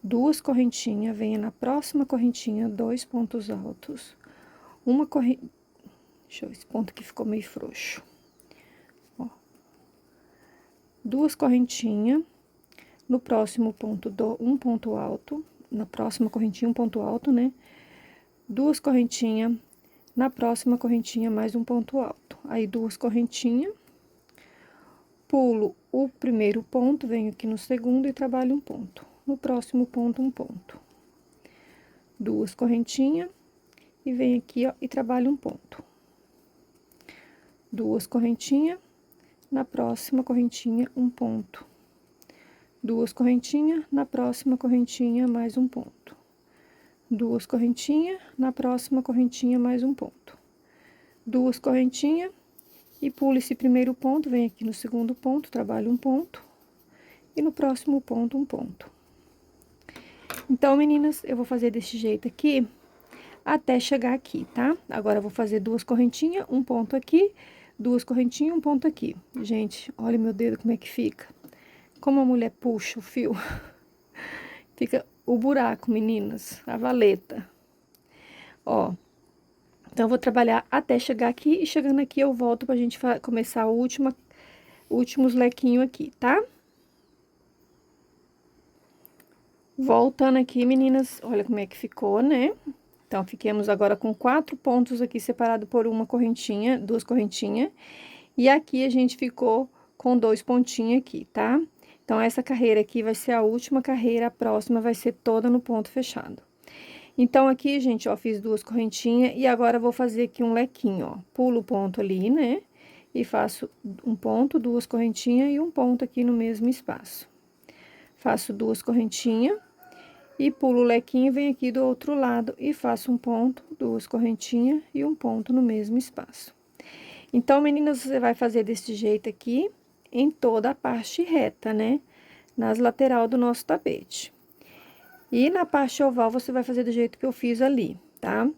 2 correntinhas, venho na próxima correntinha, 2 pontos altos, uma correntinha. Deixa eu ver, esse ponto aqui ficou meio frouxo. Ó. 2 correntinhas, no próximo ponto, um ponto alto, na próxima correntinha, um ponto alto, né? 2 correntinhas, na próxima correntinha, mais um ponto alto. Aí, 2 correntinhas, pulo o primeiro ponto, venho aqui no segundo e trabalho um ponto. No próximo ponto, um ponto. 2 correntinhas, e venho aqui, ó, e trabalho um ponto. 2 correntinhas, na próxima correntinha, um ponto. 2 correntinhas, na próxima correntinha, mais um ponto. 2 correntinhas, na próxima correntinha, mais um ponto. 2 correntinhas, e pulo esse primeiro ponto, venho aqui no segundo ponto, trabalho um ponto, e no próximo ponto, um ponto. Então, meninas, eu vou fazer desse jeito aqui, até chegar aqui, tá? Agora, eu vou fazer 2 correntinhas, um ponto aqui, 2 correntinhas, um ponto aqui. Gente, olha meu dedo como é que fica. Como a mulher puxa o fio, fica o buraco, meninas, a valeta. Ó, então, eu vou trabalhar até chegar aqui, e chegando aqui eu volto pra gente começar o últimos lequinhos aqui, tá? Voltando aqui, meninas, olha como é que ficou, né? Então, fiquemos agora com 4 pontos aqui separado por uma correntinha, 2 correntinhas. E aqui a gente ficou com 2 pontinhos aqui, tá? Então, essa carreira aqui vai ser a última carreira, a próxima vai ser toda no ponto fechado. Então, aqui, gente, ó, fiz 2 correntinhas e agora vou fazer aqui um lequinho, ó. Pulo o ponto ali, né? E faço um ponto, 2 correntinhas e um ponto aqui no mesmo espaço. Faço 2 correntinhas e pulo o lequinho, venho aqui do outro lado e faço um ponto, 2 correntinhas e um ponto no mesmo espaço. Então, meninas, você vai fazer desse jeito aqui em toda a parte reta, né? Nas lateral do nosso tapete. E na parte oval, você vai fazer do jeito que eu fiz ali, tá?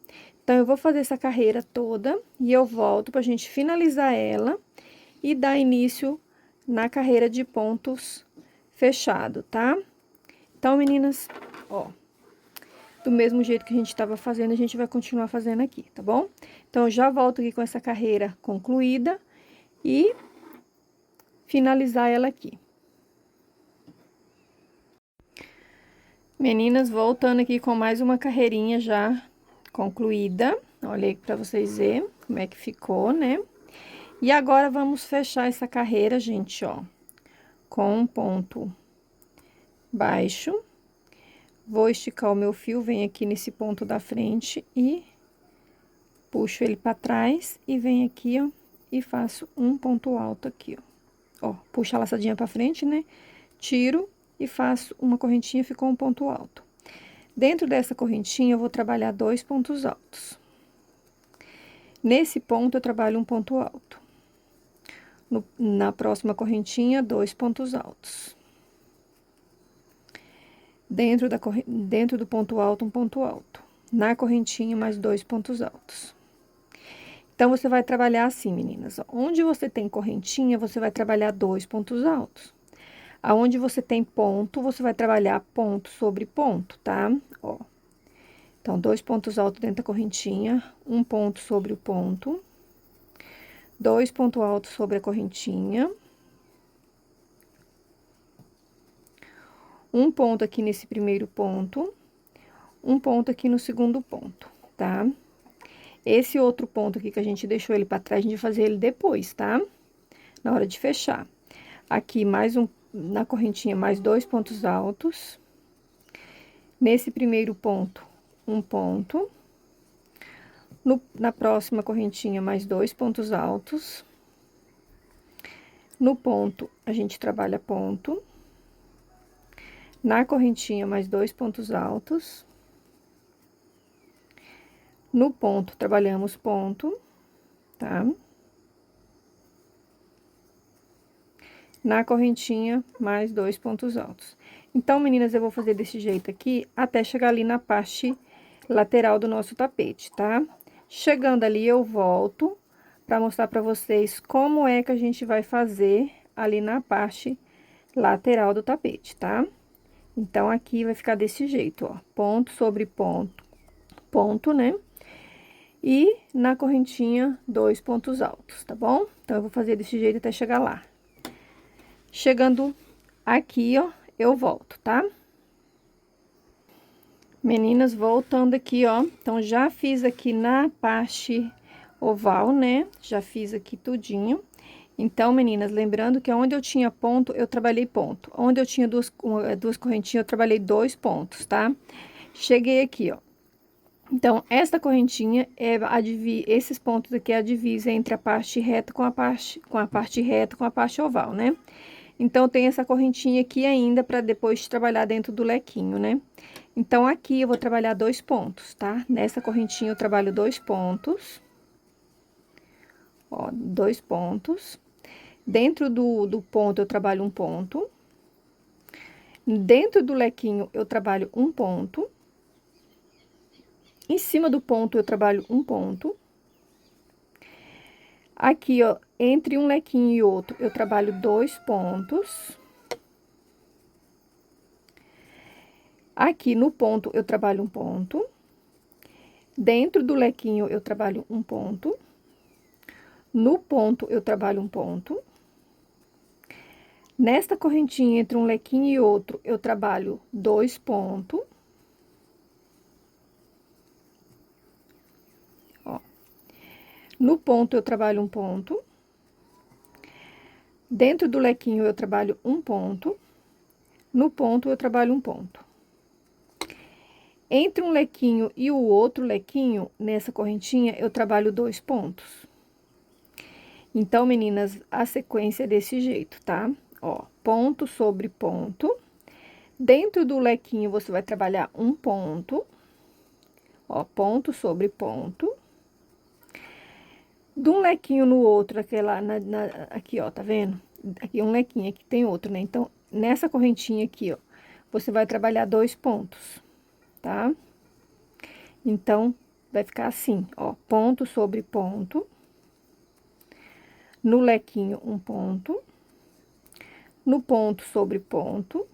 Então, eu vou fazer essa carreira toda e eu volto pra gente finalizar ela e dar início na carreira de pontos fechado, tá? Então, meninas, ó, do mesmo jeito que a gente tava fazendo, a gente vai continuar fazendo aqui, tá bom? Então, eu já volto aqui com essa carreira concluída e finalizar ela aqui. Meninas, voltando aqui com mais uma carreirinha já concluída. Olha aí pra vocês verem como é que ficou, né? E agora, vamos fechar essa carreira, gente, ó, com um ponto baixo. Vou esticar o meu fio, venho aqui nesse ponto da frente e puxo ele pra trás e venho aqui, ó, e faço um ponto alto aqui, ó. Ó, puxo a laçadinha pra frente, né? Tiro e faço uma correntinha, ficou um ponto alto. Dentro dessa correntinha, eu vou trabalhar 2 pontos altos. Nesse ponto, eu trabalho um ponto alto. Na próxima correntinha, 2 pontos altos. Dentro do ponto alto, um ponto alto. Na correntinha, mais 2 pontos altos. Então, você vai trabalhar assim, meninas. Onde você tem correntinha, você vai trabalhar 2 pontos altos. Aonde você tem ponto, você vai trabalhar ponto sobre ponto, tá? Ó. Então, 2 pontos altos dentro da correntinha, um ponto sobre o ponto, 2 pontos altos sobre a correntinha, um ponto aqui nesse primeiro ponto, um ponto aqui no segundo ponto, tá? Esse outro ponto aqui que a gente deixou ele pra trás, a gente vai fazer ele depois, tá? Na hora de fechar. Aqui, mais um, na correntinha, mais 2 pontos altos. Nesse primeiro ponto, um ponto. Na próxima correntinha, mais 2 pontos altos. No ponto, a gente trabalha ponto. Na correntinha, mais 2 pontos altos. No ponto, trabalhamos ponto, tá? Na correntinha, mais 2 pontos altos. Então, meninas, eu vou fazer desse jeito aqui, até chegar ali na parte lateral do nosso tapete, tá? Chegando ali, eu volto pra mostrar pra vocês como é que a gente vai fazer ali na parte lateral do tapete, tá? Então, aqui vai ficar desse jeito, ó, ponto sobre ponto, ponto, né? E na correntinha, 2 pontos altos, tá bom? Então, eu vou fazer desse jeito até chegar lá. Chegando aqui, ó, eu volto, tá? Meninas, voltando aqui, ó, então, já fiz aqui na parte oval, né? Já fiz aqui tudinho. Então, meninas, lembrando que onde eu tinha ponto, eu trabalhei ponto. Onde eu tinha duas correntinhas, eu trabalhei 2 pontos, tá? Cheguei aqui, ó. Então, esta correntinha esses pontos aqui é a divisa entre a parte reta com a parte reta com a parte oval, né? Então, tem essa correntinha aqui ainda para depois trabalhar dentro do lequinho, né? Então, aqui eu vou trabalhar 2 pontos, tá? Nessa correntinha eu trabalho 2 pontos. Ó, 2 pontos. Dentro do ponto eu trabalho um ponto. Dentro do lequinho eu trabalho um ponto. Em cima do ponto, eu trabalho um ponto. Aqui, ó, entre um lequinho e outro, eu trabalho 2 pontos. Aqui no ponto, eu trabalho um ponto. Dentro do lequinho, eu trabalho um ponto. No ponto, eu trabalho um ponto. Nesta correntinha, entre um lequinho e outro, eu trabalho 2 pontos. No ponto, eu trabalho um ponto. Dentro do lequinho, eu trabalho um ponto. No ponto, eu trabalho um ponto. Entre um lequinho e o outro lequinho, nessa correntinha, eu trabalho 2 pontos. Então, meninas, a sequência é desse jeito, tá? Ó, ponto sobre ponto. Dentro do lequinho, você vai trabalhar um ponto. Ó, ponto sobre ponto. De um lequinho no outro, aqui, ó, tá vendo? Aqui um lequinho, aqui tem outro, né? Então, nessa correntinha aqui, ó, você vai trabalhar 2 pontos, tá? Então, vai ficar assim, ó, ponto sobre ponto. No lequinho, um ponto. No ponto sobre ponto.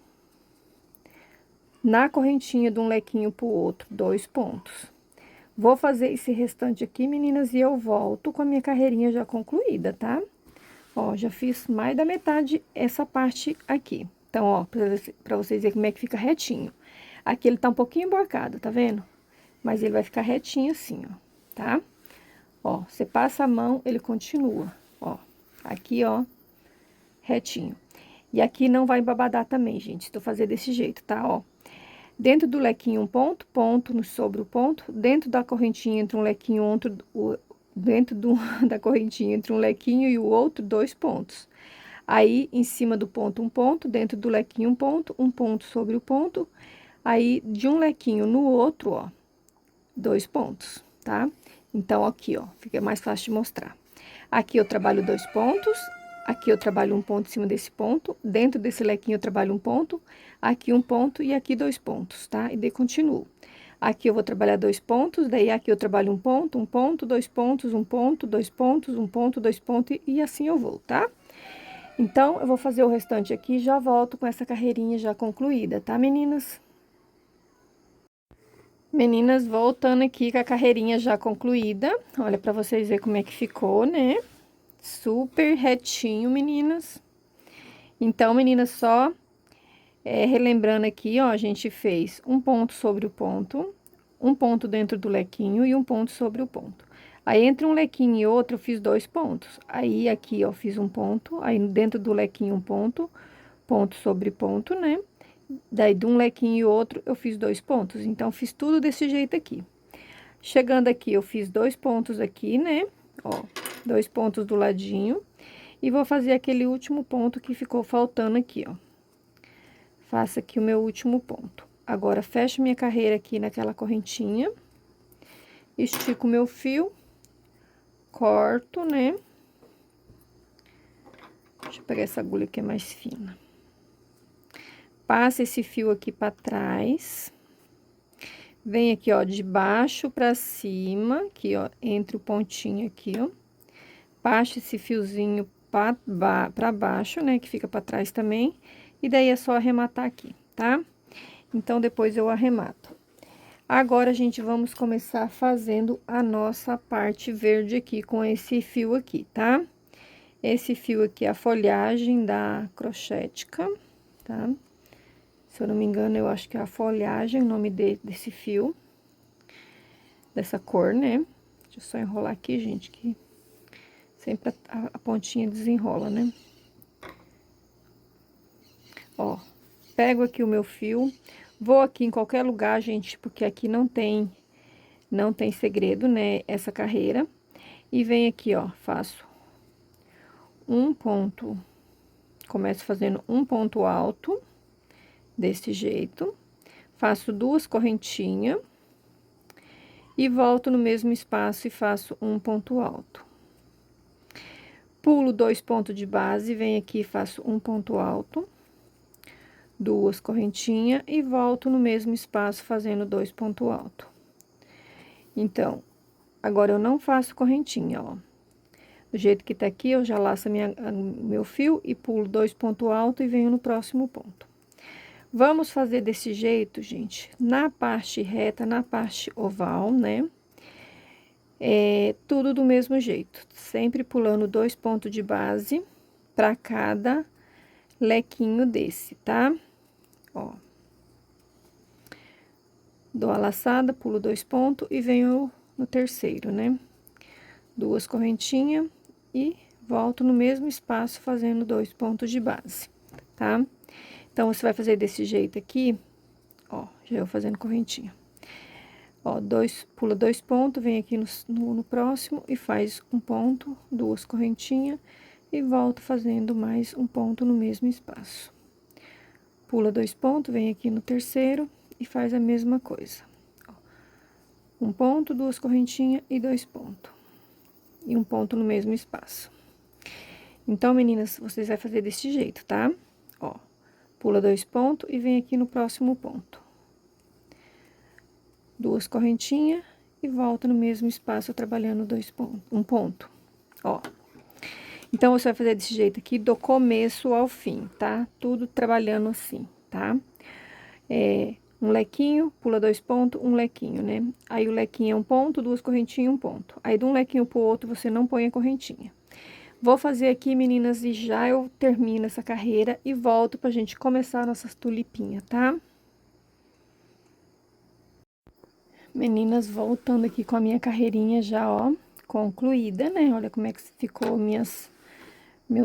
Na correntinha de um lequinho pro outro, 2 pontos. Vou fazer esse restante aqui, meninas, e eu volto com a minha carreirinha já concluída, tá? Ó, já fiz mais da metade essa parte aqui. Então, ó, pra vocês verem como é que fica retinho. Aqui ele tá um pouquinho emborcado, tá vendo? Mas ele vai ficar retinho assim, ó, tá? Ó, você passa a mão, ele continua, ó. Aqui, ó, retinho. E aqui não vai embabadar também, gente. Tô fazendo desse jeito, tá? Ó. Dentro do lequinho, um ponto, ponto sobre o ponto. Dentro da correntinha, entre um lequinho, outro, dentro da correntinha, entre um lequinho e o outro, 2 pontos. Aí, em cima do ponto, um ponto. Dentro do lequinho, um ponto sobre o ponto. Aí, de um lequinho no outro, ó, 2 pontos, tá? Então, aqui, ó, fica mais fácil de mostrar. Aqui eu trabalho 2 pontos, aqui eu trabalho um ponto em cima desse ponto, dentro desse lequinho eu trabalho um ponto, aqui um ponto e aqui 2 pontos, tá? E daí continuo. Aqui eu vou trabalhar 2 pontos, daí aqui eu trabalho um ponto, 2 pontos, um ponto, 2 pontos, um ponto, 2 pontos e assim eu vou, tá? Então, eu vou fazer o restante aqui e já volto com essa carreirinha já concluída, tá, meninas? Meninas, voltando aqui com a carreirinha já concluída. Olha, pra vocês verem como é que ficou, né? Super retinho, meninas. Então, meninas, só relembrando aqui, ó, a gente fez um ponto sobre o ponto, um ponto dentro do lequinho e um ponto sobre o ponto. Aí, entre um lequinho e outro, eu fiz 2 pontos. Aí, aqui, ó, fiz um ponto, aí dentro do lequinho um ponto, ponto sobre ponto, né? Daí, de um lequinho e outro, eu fiz 2 pontos. Então, fiz tudo desse jeito aqui. Chegando aqui, eu fiz 2 pontos aqui, né? Ó, 2 pontos do ladinho. E vou fazer aquele último ponto que ficou faltando aqui, ó. Faço aqui o meu último ponto. Agora, fecho minha carreira aqui naquela correntinha. Estico o meu fio. Corto, né? Deixa eu pegar essa agulha que é mais fina. Passa esse fio aqui pra trás. Vem aqui, ó, de baixo pra cima, aqui, ó, entre o pontinho aqui, ó. Passa esse fiozinho pra baixo, né, que fica pra trás também. E daí é só arrematar aqui, tá? Então, depois eu arremato. Agora, gente, vamos começar fazendo a nossa parte verde aqui com esse fio aqui, tá? Esse fio aqui é a folhagem da crochética, tá? Se eu não me engano, eu acho que é a folhagem, o nome desse fio. Dessa cor, né? Deixa eu só enrolar aqui, gente, que sempre a pontinha desenrola, né? Ó, pego aqui o meu fio, vou aqui em qualquer lugar, gente, porque aqui não tem segredo, né, essa carreira. E venho aqui, ó, faço um ponto, começo fazendo um ponto alto, desse jeito. Faço 2 correntinhas. E volto no mesmo espaço e faço um ponto alto. Pulo 2 pontos de base, venho aqui e faço um ponto alto. 2 correntinhas e volto no mesmo espaço fazendo 2 pontos altos. Então, agora eu não faço correntinha, ó. Do jeito que tá aqui, eu já laço meu fio e pulo 2 pontos altos e venho no próximo ponto. Vamos fazer desse jeito, gente, na parte reta, na parte oval, né? Tudo do mesmo jeito, sempre pulando 2 pontos de base para cada lequinho desse, tá? Ó. Dou a laçada, pulo 2 pontos e venho no terceiro, né? 2 correntinhas e volto no mesmo espaço fazendo 2 pontos de base, tá? Então, você vai fazer desse jeito aqui, ó, já eu fazendo correntinha. Ó, pula 2 pontos, vem aqui no próximo e faz um ponto, 2 correntinhas e volto fazendo mais um ponto no mesmo espaço. Pula 2 pontos, vem aqui no terceiro e faz a mesma coisa. Ó, um ponto, 2 correntinhas e 2 pontos. E um ponto no mesmo espaço. Então, meninas, vocês vão fazer desse jeito, tá? Ó, pula 2 pontos e vem aqui no próximo ponto. 2 correntinhas e volta no mesmo espaço trabalhando um ponto, ó. Então, você vai fazer desse jeito aqui do começo ao fim, tá? Tudo trabalhando assim, tá? Um lequinho, pula 2 pontos, um lequinho, né? Aí, o lequinho é um ponto, 2 correntinhas, um ponto. Aí, de um lequinho pro outro, você não põe a correntinha. Vou fazer aqui, meninas, e já eu termino essa carreira e volto pra gente começar nossas tulipinhas, tá? Meninas, voltando aqui com a minha carreirinha já, ó, concluída, né? Olha como é que ficou meus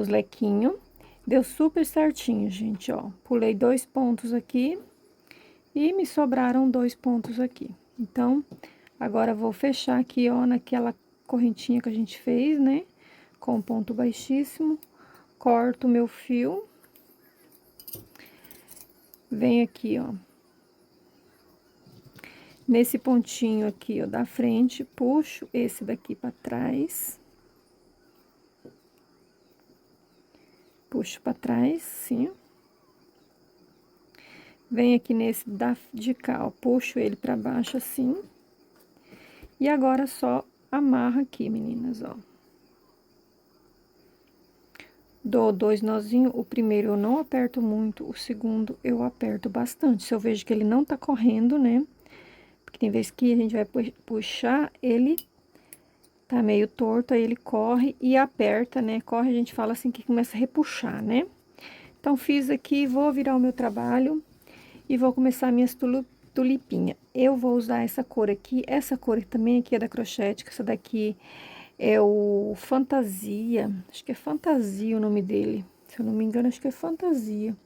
lequinhos. Deu super certinho, gente, ó. Pulei 2 pontos aqui e me sobraram 2 pontos aqui. Então, agora vou fechar aqui, ó, naquela correntinha que a gente fez, né? Com ponto baixíssimo. Corto o meu fio. Venho aqui, ó. Nesse pontinho aqui, ó, da frente, puxo esse daqui pra trás. Puxo pra trás, sim. Venho aqui nesse de cá, ó, puxo ele pra baixo assim. E agora só amarra aqui, meninas, ó. Dou 2 nozinhos, o primeiro eu não aperto muito, o segundo eu aperto bastante. Se eu vejo que ele não tá correndo, né? Porque tem vezes que a gente vai puxar, ele tá meio torto, aí ele corre e aperta, né? Corre, a gente fala assim que começa a repuxar, né? Então, fiz aqui, vou virar o meu trabalho e vou começar minhas tulipinhas. Eu vou usar essa cor aqui, essa cor também aqui é da Crochete, essa daqui é o Fantasia, acho que é Fantasia o nome dele, se eu não me engano, acho que é Fantasia.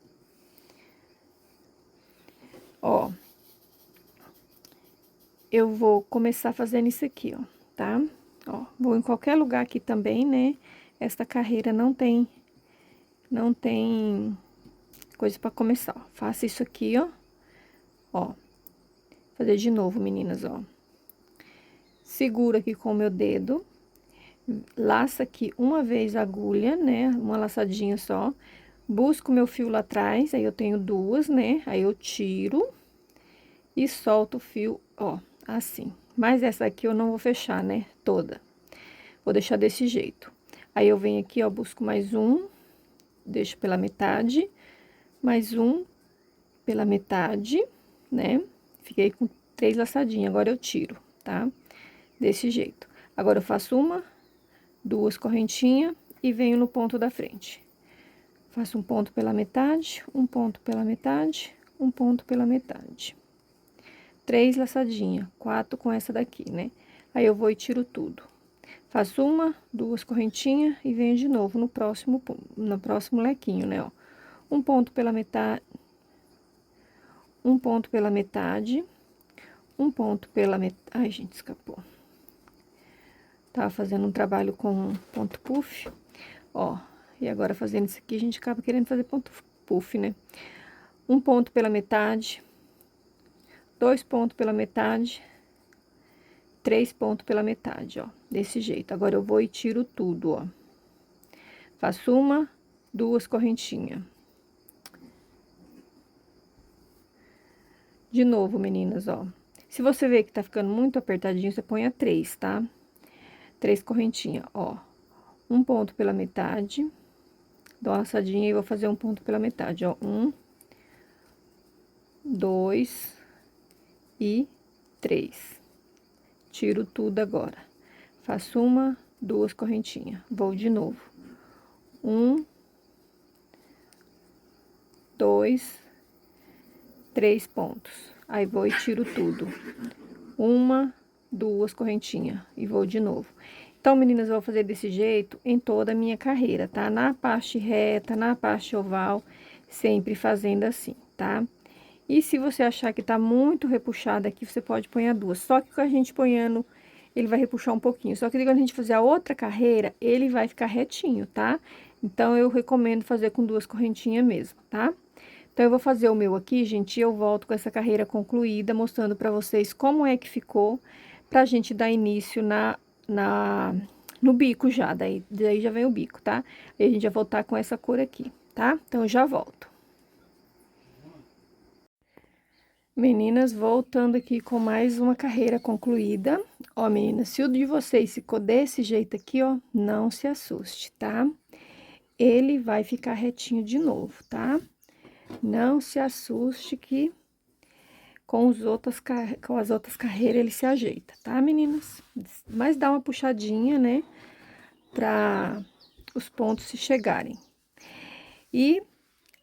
Ó, eu vou começar fazendo isso aqui, ó, tá? Ó, vou em qualquer lugar aqui também, né? Esta carreira não tem coisa pra começar, ó. Faço isso aqui, ó. Ó, fazer de novo, meninas, ó. Seguro aqui com o meu dedo, laça aqui uma vez a agulha, né? Uma laçadinha só. Busco meu fio lá atrás, aí eu tenho 2, né? Aí eu tiro e solto o fio, ó, assim. Mas essa aqui eu não vou fechar, né? Toda. Vou deixar desse jeito. Aí eu venho aqui, ó, busco mais um, deixo pela metade, mais um pela metade, né? Fiquei com 3 laçadinhas, agora eu tiro, tá? Desse jeito. Agora eu faço uma, 2 correntinhas e venho no ponto da frente. Faço um ponto pela metade, um ponto pela metade, um ponto pela metade. 3 laçadinhas, 4 com essa daqui, né? Aí eu vou e tiro tudo. Faço uma, 2 correntinhas e venho de novo no próximo lequinho, né, ó. Um ponto pela metade, um ponto pela metade, um ponto pela metade. Ai, gente, escapou. Tava fazendo um trabalho com ponto puff, ó. E agora fazendo isso aqui, a gente acaba querendo fazer ponto puff, né? Um ponto pela metade, 2 pontos pela metade, 3 pontos pela metade, ó. Desse jeito. Agora eu vou e tiro tudo, ó. Faço uma, 2 correntinhas. De novo, meninas, ó. Se você ver que tá ficando muito apertadinho, você põe a 3, tá? 3 correntinhas, ó. Um ponto pela metade. Dou uma laçadinha e vou fazer um ponto pela metade, ó. 1, 2 e 3. Tiro tudo agora. Faço uma, 2 correntinhas. Vou de novo. 1, 2, 3 pontos. Aí, vou e tiro tudo. Uma, 2 correntinhas. E vou de novo. Então, meninas, eu vou fazer desse jeito em toda a minha carreira, tá? Na parte reta, na parte oval, sempre fazendo assim, tá? E se você achar que tá muito repuxado aqui, você pode pôr a 2. Só que com a gente ponhando, ele vai repuxar um pouquinho. Só que quando a gente fizer a outra carreira, ele vai ficar retinho, tá? Então, eu recomendo fazer com 2 correntinhas mesmo, tá? Então, eu vou fazer o meu aqui, gente, e eu volto com essa carreira concluída, mostrando pra vocês como é que ficou, pra gente dar início no bico já, daí já vem o bico, tá? Aí a gente vai voltar com essa cor aqui, tá? Então, eu já volto. Meninas, voltando aqui com mais uma carreira concluída. Ó, meninas, se o de vocês ficou desse jeito aqui, ó, não se assuste, tá? Ele vai ficar retinho de novo, tá? Não se assuste que com as outras carreiras ele se ajeita, tá, meninas? Mas dá uma puxadinha, né? Pra os pontos se chegarem. E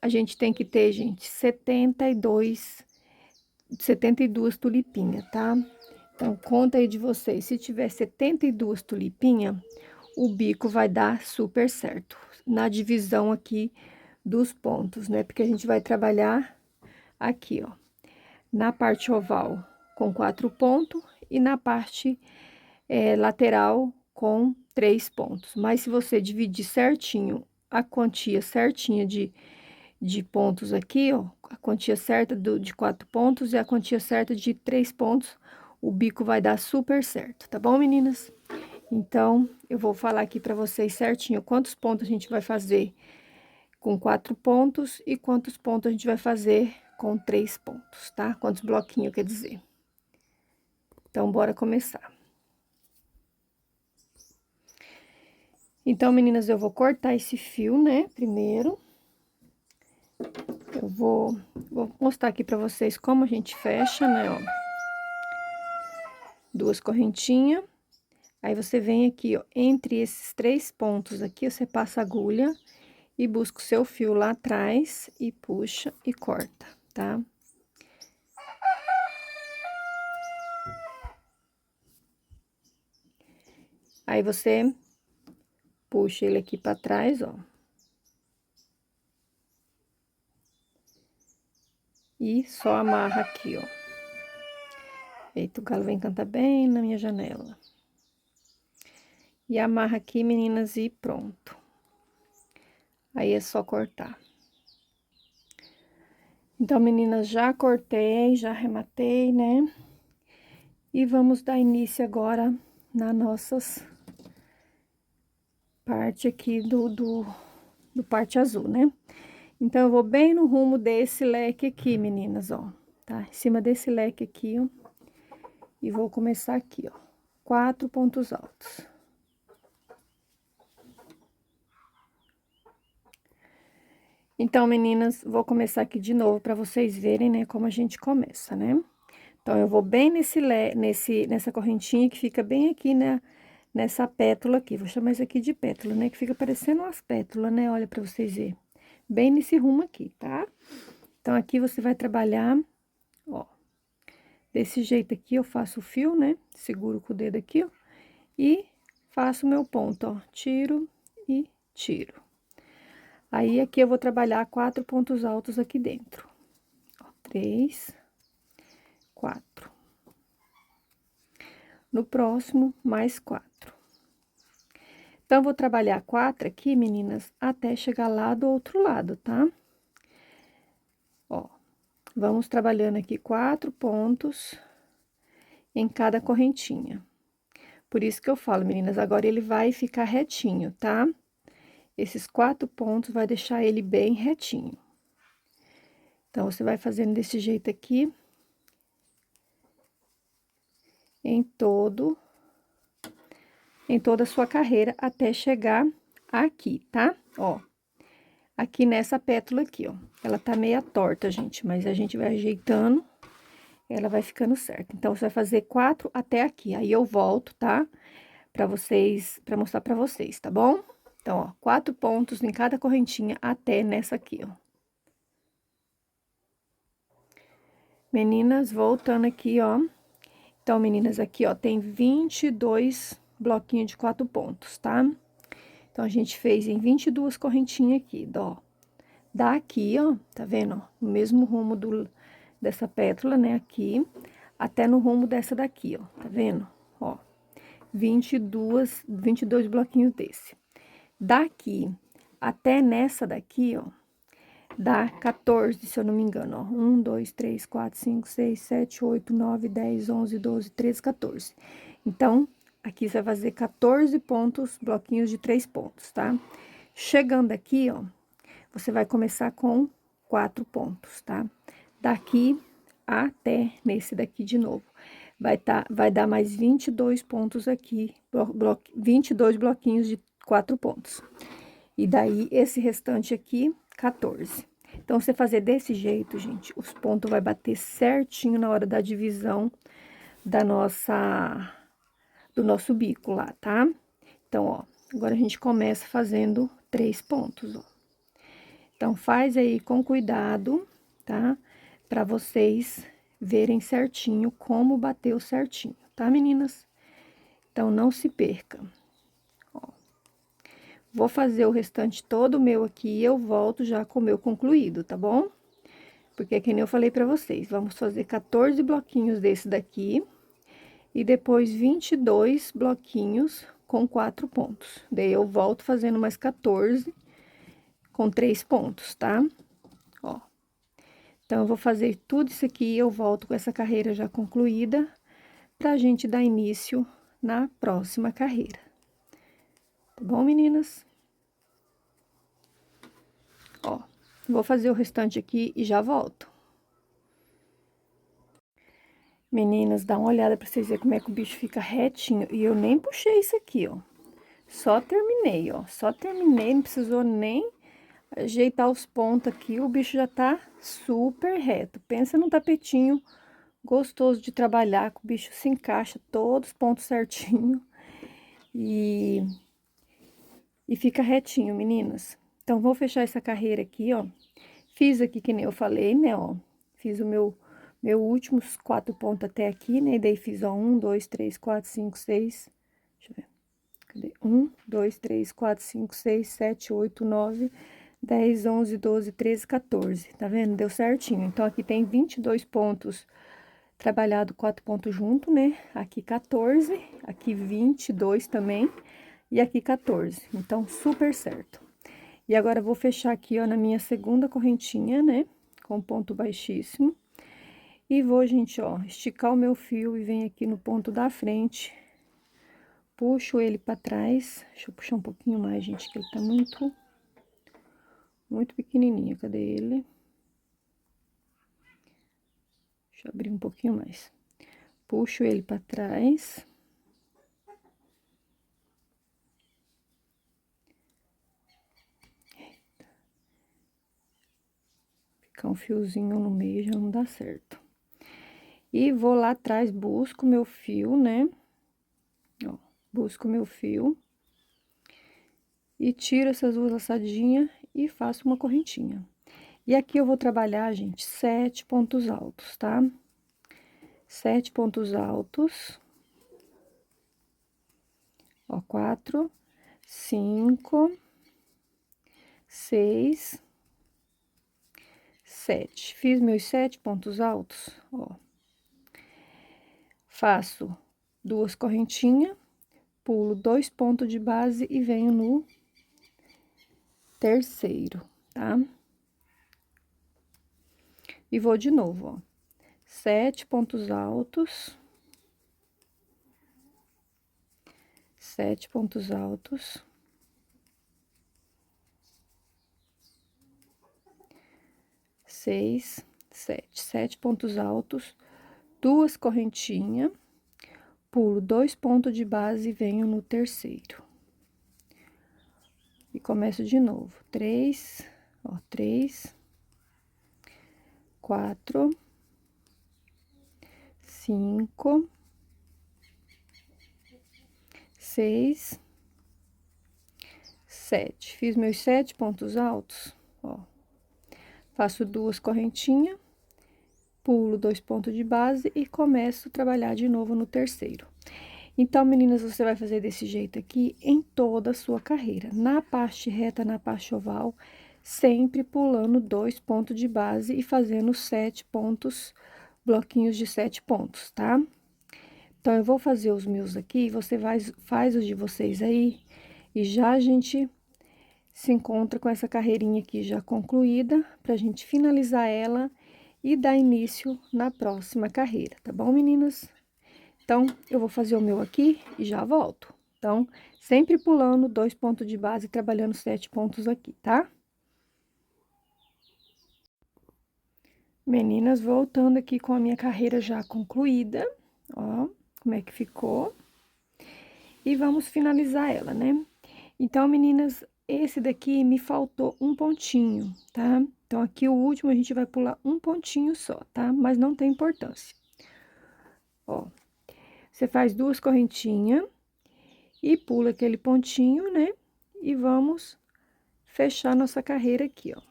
a gente tem que ter, gente, 72 tulipinhas, tá? Então, conta aí de vocês. Se tiver 72 tulipinhas, o bico vai dar super certo. Na divisão aqui dos pontos, né? Porque a gente vai trabalhar aqui, ó. Na parte oval com 4 pontos e na parte lateral com 3 pontos. Mas se você dividir certinho, a quantia certinha de pontos aqui, ó, a quantia certa de 4 pontos e a quantia certa de 3 pontos, o bico vai dar super certo, tá bom, meninas? Então, eu vou falar aqui pra vocês certinho quantos pontos a gente vai fazer com 4 pontos e quantos pontos a gente vai fazer com 3 pontos, tá? Quantos bloquinhos, quer dizer. Então, bora começar. Então, meninas, eu vou cortar esse fio, né, primeiro. Eu vou mostrar aqui pra vocês como a gente fecha, né, ó. 2 correntinhas. Aí, você vem aqui, ó, entre esses 3 pontos aqui, você passa a agulha e busca o seu fio lá atrás e puxa e corta, tá? Aí, você puxa ele aqui pra trás, ó. E só amarra aqui, ó. Eita, o galo vem cantar bem na minha janela. E amarra aqui, meninas, e pronto. Aí, é só cortar. Então, meninas, já cortei, já arrematei, né? E vamos dar início agora na nossas parte aqui do parte azul, né? Então, eu vou bem no rumo desse leque aqui, meninas, ó. Tá? Em cima desse leque aqui, ó. E vou começar aqui, ó. 4 pontos altos. Então, meninas, vou começar aqui de novo pra vocês verem, né, como a gente começa, né? Então, eu vou bem nessa correntinha que fica bem aqui, né, nessa pétala aqui. Vou chamar isso aqui de pétala, né, que fica parecendo umas pétalas, né? Olha pra vocês verem. Bem nesse rumo aqui, tá? Então, aqui você vai trabalhar, ó. Desse jeito aqui, eu faço o fio, né? Seguro com o dedo aqui, ó. E faço o meu ponto, ó. Tiro e tiro. Aí, aqui eu vou trabalhar 4 pontos altos aqui dentro. Ó, 3, 4. No próximo, mais 4. Então, vou trabalhar 4 aqui, meninas, até chegar lá do outro lado, tá? Ó, vamos trabalhando aqui 4 pontos em cada correntinha. Por isso que eu falo, meninas, agora ele vai ficar retinho, tá? Esses 4 pontos vai deixar ele bem retinho. Então, você vai fazendo desse jeito aqui. Em toda a sua carreira, até chegar aqui, tá? Ó, aqui nessa pétala aqui, ó. Ela tá meia torta, gente, mas a gente vai ajeitando, ela vai ficando certa. Então, você vai fazer 4 até aqui, aí eu volto, tá? Pra mostrar pra vocês, tá bom? Então, ó, 4 pontos em cada correntinha até nessa aqui, ó. Meninas, voltando aqui, ó. Então, meninas, aqui, ó, tem 22 bloquinhos de 4 pontos, tá? Então, a gente fez em 22 correntinhas aqui, ó. Daqui, ó, tá vendo, ó? No mesmo rumo dessa pétala, né, aqui, até no rumo dessa daqui, ó, tá vendo? Ó, 22 bloquinhos desse. Daqui até nessa daqui, ó, dá 14, se eu não me engano, ó. 1, 2, 3, 4, 5, 6, 7, 8, 9, 10, 11, 12, 13, 14. Então, aqui você vai fazer 14 pontos, bloquinhos de 3 pontos, tá? Chegando aqui, ó, você vai começar com 4 pontos, tá? Daqui até nesse daqui de novo. Vai dar mais 22 pontos aqui, 22 bloquinhos de 4 pontos. E daí, esse restante aqui, 14. Então, você fazer desse jeito, gente, os pontos vai bater certinho na hora da divisão do nosso bico lá, tá? Então, ó, Agora, a gente começa fazendo 3 pontos, ó. Então, faz aí com cuidado, tá? Pra vocês verem certinho como bateu certinho, tá, meninas? Então, não se perca. Ó. Vou fazer o restante todo meu aqui e eu volto já com o meu concluído, tá bom? Porque, que nem eu falei pra vocês, vamos fazer 14 bloquinhos desse daqui e depois 22 bloquinhos com 4 pontos. Daí, eu volto fazendo mais 14 com 3 pontos, tá? Ó. Então, eu vou fazer tudo isso aqui e eu volto com essa carreira já concluída pra gente dar início na próxima carreira. Tá bom, meninas? Ó, vou fazer o restante aqui e já volto. Meninas, dá uma olhada pra vocês verem como é que o bicho fica retinho. E eu nem puxei isso aqui, ó. Só terminei, ó. Só terminei, não precisou nem ajeitar os pontos aqui. O bicho já tá super reto. Pensa num tapetinho gostoso de trabalhar, que o bicho se encaixa todos os pontos certinho. E fica retinho, meninas. Então, vou fechar essa carreira aqui, ó. Fiz aqui, que nem eu falei, né, ó. Fiz o meu últimos 4 pontos até aqui, né? E daí fiz, ó, 1, 2, 3, 4, 5, 6. Deixa eu ver. Cadê? 1, 2, 3, 4, 5, 6, 7, 8, 9, 10, 11, 12, 13, 14. Tá vendo? Deu certinho. Então, aqui tem 22 pontos trabalhado 4 pontos junto, né? Aqui 14, aqui 22 também, e aqui 14. Então, super certo. E agora, vou fechar aqui, ó, na minha segunda correntinha, né? Com ponto baixíssimo. E vou, gente, ó, esticar o meu fio e venho aqui no ponto da frente. Puxo ele pra trás. Deixa eu puxar um pouquinho mais, gente, que ele tá muito pequenininho. Cadê ele? Deixa eu abrir um pouquinho mais. Puxo ele pra trás. Ficar um fiozinho no meio já não dá certo. E vou lá atrás, busco meu fio, né? Ó, busco meu fio. E tiro essas 2 laçadinhas e faço uma correntinha. E aqui eu vou trabalhar, gente, 7 pontos altos, tá? 7 pontos altos. Ó, 4, 5, 6, 7. Fiz meus 7 pontos altos, ó. Faço 2 correntinhas, pulo 2 pontos de base e venho no terceiro, tá? E vou de novo, ó. 7 pontos altos. 7 pontos altos. 6, 7. 7 pontos altos, 2 correntinhas, pulo 2 pontos de base e venho no terceiro. E começo de novo. 3, ó, 3, 4, 5, 6, 7. Fiz meus 7 pontos altos, ó. Faço 2 correntinhas, pulo 2 pontos de base e começo a trabalhar de novo no terceiro. Então, meninas, você vai fazer desse jeito aqui em toda a sua carreira. Na parte reta, na parte oval, sempre pulando 2 pontos de base e fazendo 7 pontos, bloquinhos de 7 pontos, tá? Então, eu vou fazer os meus aqui, você faz os de vocês aí, e já a gente se encontra com essa carreirinha aqui já concluída, pra gente finalizar ela e dar início na próxima carreira, tá bom, meninas? Então, eu vou fazer o meu aqui e já volto. Então, sempre pulando 2 pontos de base, trabalhando 7 pontos aqui, tá? Meninas, voltando aqui com a minha carreira já concluída, ó, como é que ficou. E vamos finalizar ela, né? Então, meninas, esse daqui me faltou um pontinho, tá? Então, aqui o último a gente vai pular um pontinho só, tá? Mas não tem importância. Ó, você faz 2 correntinhas e pulo aquele pontinho, né? E vamos fechar nossa carreira aqui, ó,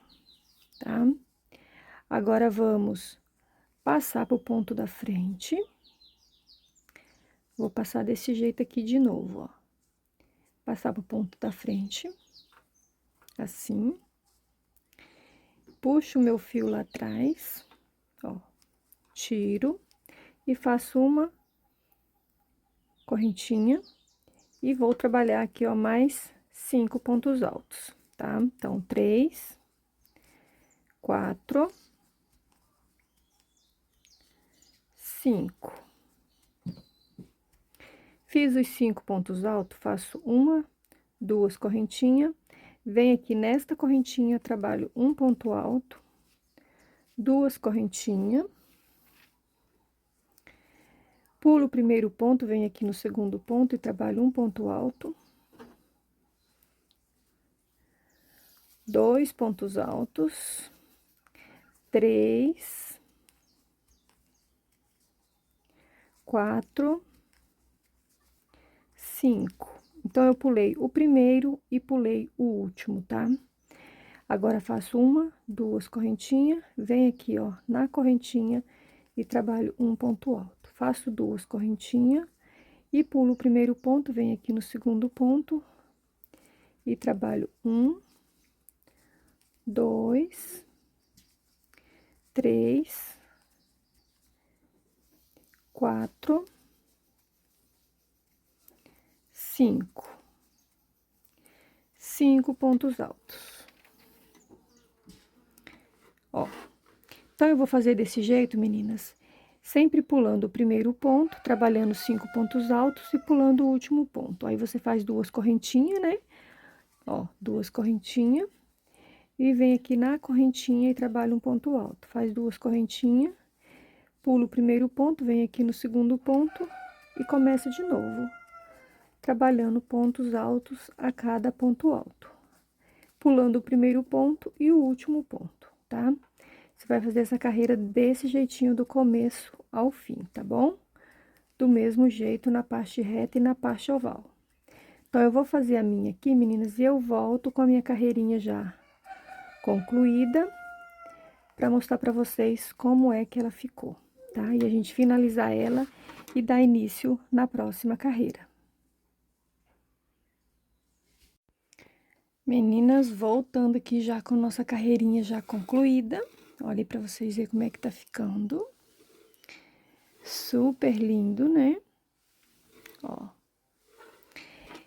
tá? Agora, vamos passar pro ponto da frente. Vou passar desse jeito aqui de novo, ó. Passar pro ponto da frente, assim. Puxo o meu fio lá atrás, ó, tiro e faço uma correntinha e vou trabalhar aqui, ó, mais 5 pontos altos, tá? Então, 3, 4, 5. Fiz os 5 pontos altos, faço uma, 2 correntinhas, venho aqui nesta correntinha, trabalho um ponto alto, 2 correntinhas, pulo o primeiro ponto, venho aqui no segundo ponto e trabalho um ponto alto, 2 pontos altos, 3, 4, 5. Então, eu pulei o primeiro e pulei o último, tá? Agora, faço uma, 2 correntinhas, venho aqui, ó, na correntinha e trabalho um ponto alto. Faço 2 correntinhas e pulo o primeiro ponto, venho aqui no segundo ponto e trabalho 1, 2, 3, 4, 5. 5 pontos altos. Ó, então, eu vou fazer desse jeito, meninas, sempre pulando o primeiro ponto, trabalhando 5 pontos altos e pulando o último ponto. Aí, você faz 2 correntinhas, né? Ó, 2 correntinhas. E vem aqui na correntinha e trabalha um ponto alto. Faz 2 correntinhas, pula o primeiro ponto, vem aqui no segundo ponto e começa de novo, trabalhando pontos altos a cada ponto alto. Pulando o primeiro ponto e o último ponto, tá? Você vai fazer essa carreira desse jeitinho do começo ao fim, tá bom? Do mesmo jeito na parte reta e na parte oval. Então, eu vou fazer a minha aqui, meninas, e eu volto com a minha carreirinha já concluída, para mostrar para vocês como é que ela ficou, tá? E a gente finalizar ela e dar início na próxima carreira. Meninas, voltando aqui já com nossa carreirinha já concluída. Olha para vocês verem como é que tá ficando. Super lindo, né? Ó.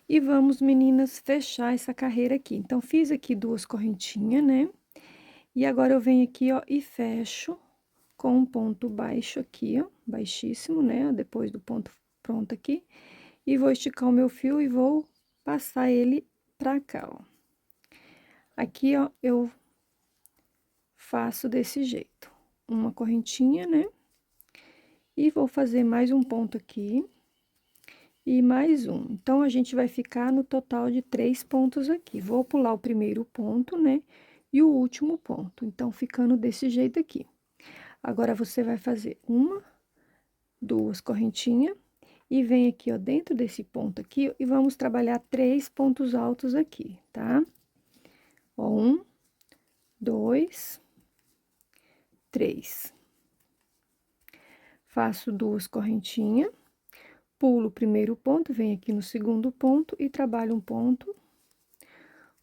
E vamos, meninas, fechar essa carreira aqui. Então, fiz aqui 2 correntinhas, né? E agora, eu venho aqui, ó, e fecho com um ponto baixo aqui, ó, baixíssimo, né? Depois do ponto pronto aqui. E vou esticar o meu fio e vou passar ele pra cá, ó. Aqui, ó, eu faço desse jeito. Uma correntinha, né? E vou fazer mais um ponto aqui. E mais um. Então, a gente vai ficar no total de 3 pontos aqui. Vou pular o primeiro ponto, né? E o último ponto. Então, ficando desse jeito aqui. Agora, você vai fazer uma, 2 correntinhas. E vem aqui, ó, dentro desse ponto aqui, e vamos trabalhar 3 pontos altos aqui, tá? Ó, 1, 2, 3. Faço 2 correntinhas. Pulo o primeiro ponto, venho aqui no segundo ponto e trabalho um ponto.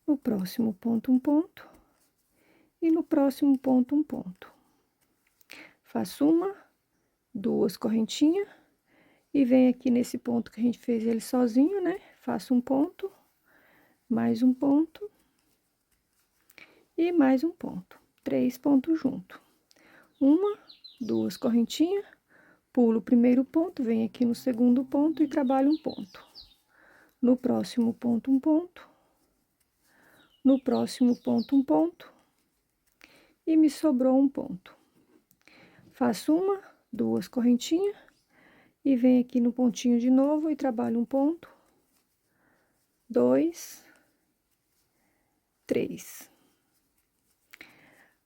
No próximo ponto, um ponto. E no próximo ponto, um ponto. Faço uma, 2 correntinhas. E venho aqui nesse ponto que a gente fez ele sozinho, né? Faço um ponto, mais um ponto. E mais um ponto. 3 pontos junto. Uma, 2 correntinhas. Pulo o primeiro ponto, venho aqui no segundo ponto e trabalho um ponto. No próximo ponto, um ponto. No próximo ponto, um ponto. E me sobrou um ponto. Faço uma, 2 correntinhas. E venho aqui no pontinho de novo e trabalho um ponto. 2, 3.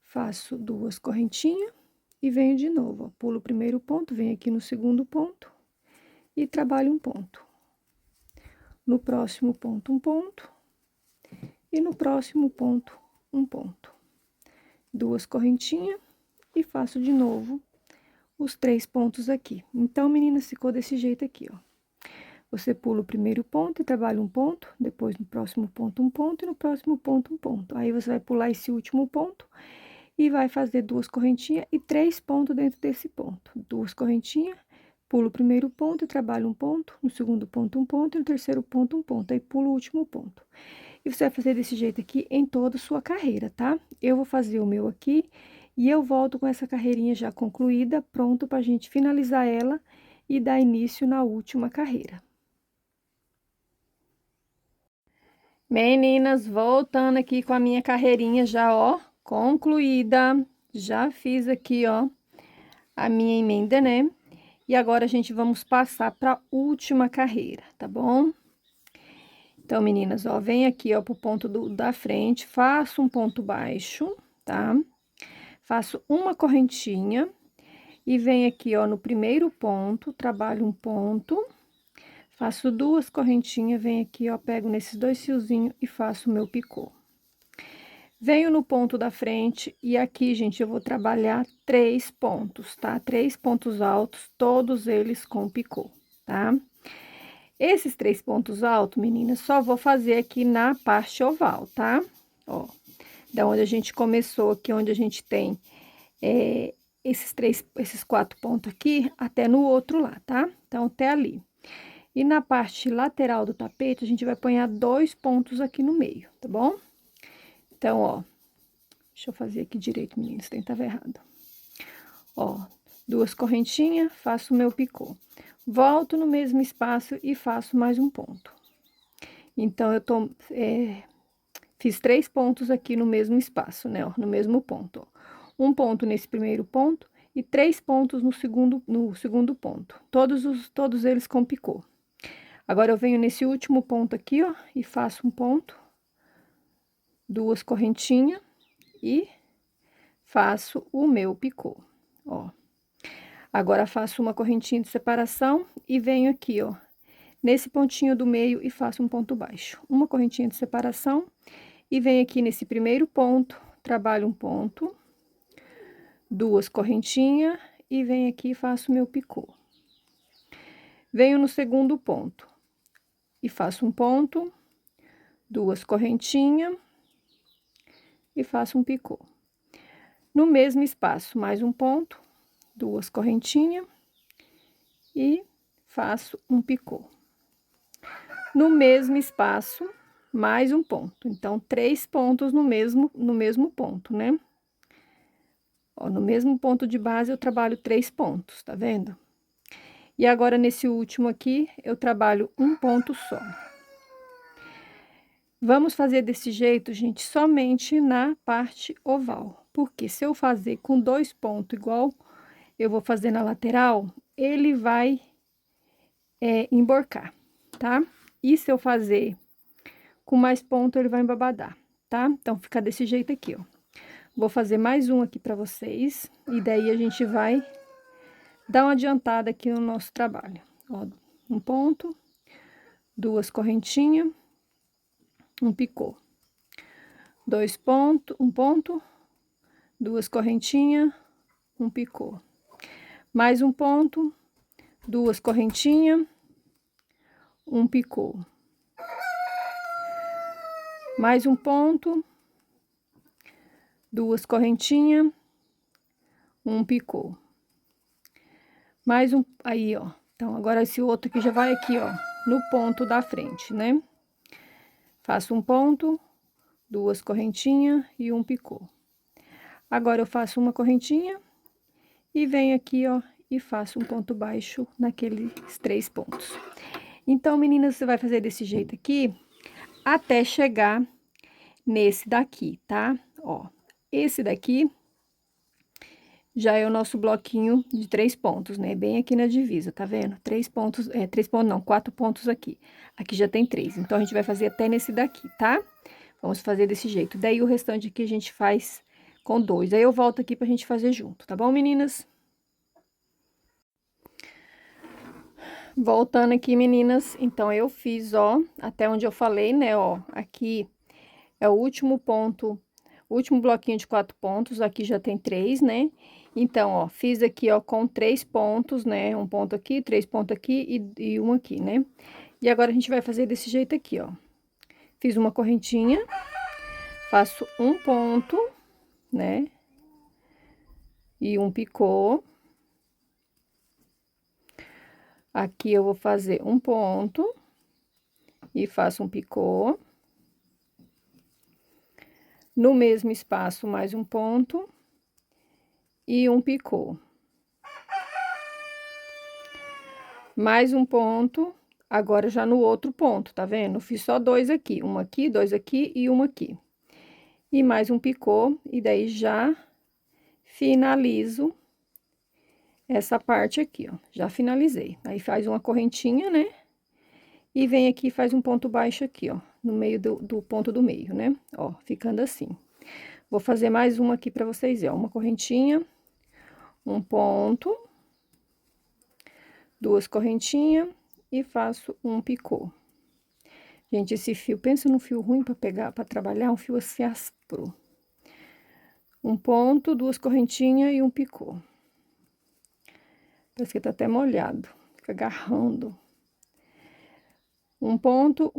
Faço 2 correntinhas. E venho de novo, ó, pulo o primeiro ponto, venho aqui no segundo ponto e trabalho um ponto. no próximo ponto, um ponto, e no próximo ponto, um ponto. Duas correntinhas e faço de novo os 3 pontos aqui. Então, meninas, ficou desse jeito aqui, ó. Você pula o primeiro ponto e trabalha um ponto, depois no próximo ponto um ponto e no próximo ponto um ponto. Aí você vai pular esse último ponto e vai fazer 2 correntinhas e 3 pontos dentro desse ponto. 2 correntinhas, pulo o primeiro ponto e trabalho um ponto, no segundo ponto um ponto e no terceiro ponto um ponto. Aí pulo o último ponto. E você vai fazer desse jeito aqui em toda a sua carreira, tá? Eu vou fazer o meu aqui e eu volto com essa carreirinha já concluída, pronto pra gente finalizar ela e dar início na última carreira. Meninas, voltando aqui com a minha carreirinha já, ó, concluída. Já fiz aqui, ó, a minha emenda, né? E agora a gente vamos passar pra última carreira, tá bom? Então, meninas, ó, vem aqui, ó, pro ponto da frente, faço um ponto baixo, tá? Faço uma correntinha e venho aqui, ó, no primeiro ponto, trabalho um ponto, faço 2 correntinhas, venho aqui, ó, pego nesses 2 fiozinhos e faço o meu picô. Venho no ponto da frente e aqui, gente, eu vou trabalhar 3 pontos, tá? 3 pontos altos, todos eles com picô, tá? Esses 3 pontos altos, meninas, só vou fazer aqui na parte oval, tá? Ó, da onde a gente começou aqui, onde a gente tem esses 4 pontos aqui, até no outro lá, tá? Então, até ali. E na parte lateral do tapete, a gente vai pôr 2 pontos aqui no meio, tá bom? Então, ó, deixa eu fazer aqui direito, meninas, tem que tava errado. Ó, 2 correntinhas, faço o meu picô. Volto no mesmo espaço e faço mais um ponto. Então, eu fiz 3 pontos aqui no mesmo espaço, né, ó, no mesmo ponto, ó. Um ponto nesse primeiro ponto e 3 pontos no segundo ponto. Todos eles com picô. Agora, eu venho nesse último ponto aqui, ó, e faço um ponto, 2 correntinhas e faço o meu picô, ó. Agora, faço uma correntinha de separação e venho aqui, ó, nesse pontinho do meio e faço um ponto baixo. Uma correntinha de separação e venho aqui nesse primeiro ponto, trabalho um ponto, 2 correntinhas e venho aqui e faço meu picô. Venho no segundo ponto e faço um ponto, 2 correntinhas e faço um picô. No mesmo espaço, mais um ponto, 2 correntinhas e faço um picô. No mesmo espaço, mais um ponto. Então, 3 pontos no mesmo ponto, né? Ó, no mesmo ponto de base, eu trabalho 3 pontos, tá vendo? E agora, nesse último aqui, eu trabalho um ponto só. Vamos fazer desse jeito, gente, somente na parte oval. Porque se eu fazer com 2 pontos igual eu vou fazer na lateral, ele vai emborcar, tá? E se eu fazer com mais ponto, ele vai embabadar, tá? Então, fica desse jeito aqui, ó. Vou fazer mais um aqui pra vocês, e daí a gente vai dar uma adiantada aqui no nosso trabalho. Ó, um ponto, 2 correntinhas, um picô. 2 pontos, um ponto, 2 correntinhas, um picô. Mais um ponto, 2 correntinhas, um picô. Mais um ponto, 2 correntinhas, um picô. Mais um, aí, ó. Então, agora esse outro aqui já vai aqui, ó, no ponto da frente, né? Faço um ponto, 2 correntinhas e um picô. Agora, eu faço uma correntinha e venho aqui, ó, e faço um ponto baixo naqueles 3 pontos. Então, meninas, você vai fazer desse jeito aqui até chegar nesse daqui, tá? Ó, esse daqui já é o nosso bloquinho de 3 pontos, né? Bem aqui na divisa, tá vendo? 3 pontos, 3 pontos não, 4 pontos aqui. Aqui já tem 3, então a gente vai fazer até nesse daqui, tá? Vamos fazer desse jeito. Daí, o restante aqui a gente faz com 2. Aí, eu volto aqui pra gente fazer junto, tá bom, meninas? Voltando aqui, meninas, então eu fiz, ó, até onde eu falei, né, ó, aqui é o último ponto, o último bloquinho de 4 pontos, aqui já tem 3, né? Então, ó, fiz aqui, ó, com 3 pontos, né, um ponto aqui, 3 pontos aqui e um aqui, né? E agora a gente vai fazer desse jeito aqui, ó. Fiz uma correntinha, faço um ponto, né? E um picô. Aqui eu vou fazer um ponto e faço um picô. No mesmo espaço, mais um ponto e um picô. Mais um ponto, agora já no outro ponto, tá vendo? Fiz só 2 aqui, um aqui, 2 aqui e um aqui. E mais um picô, e daí já finalizo essa parte aqui, ó. Já finalizei. Aí faz uma correntinha, né? E vem aqui e faz um ponto baixo aqui, ó, no meio do ponto do meio, né? Ó, ficando assim. Vou fazer mais uma aqui pra vocês, ó, uma correntinha, um ponto, 2 correntinhas e faço um picô. Gente, esse fio, pensa num fio ruim pra pegar, pra trabalhar, um fio assim áspero. Um ponto, 2 correntinhas e um picô. Parece que tá até molhado, fica agarrando. Um ponto,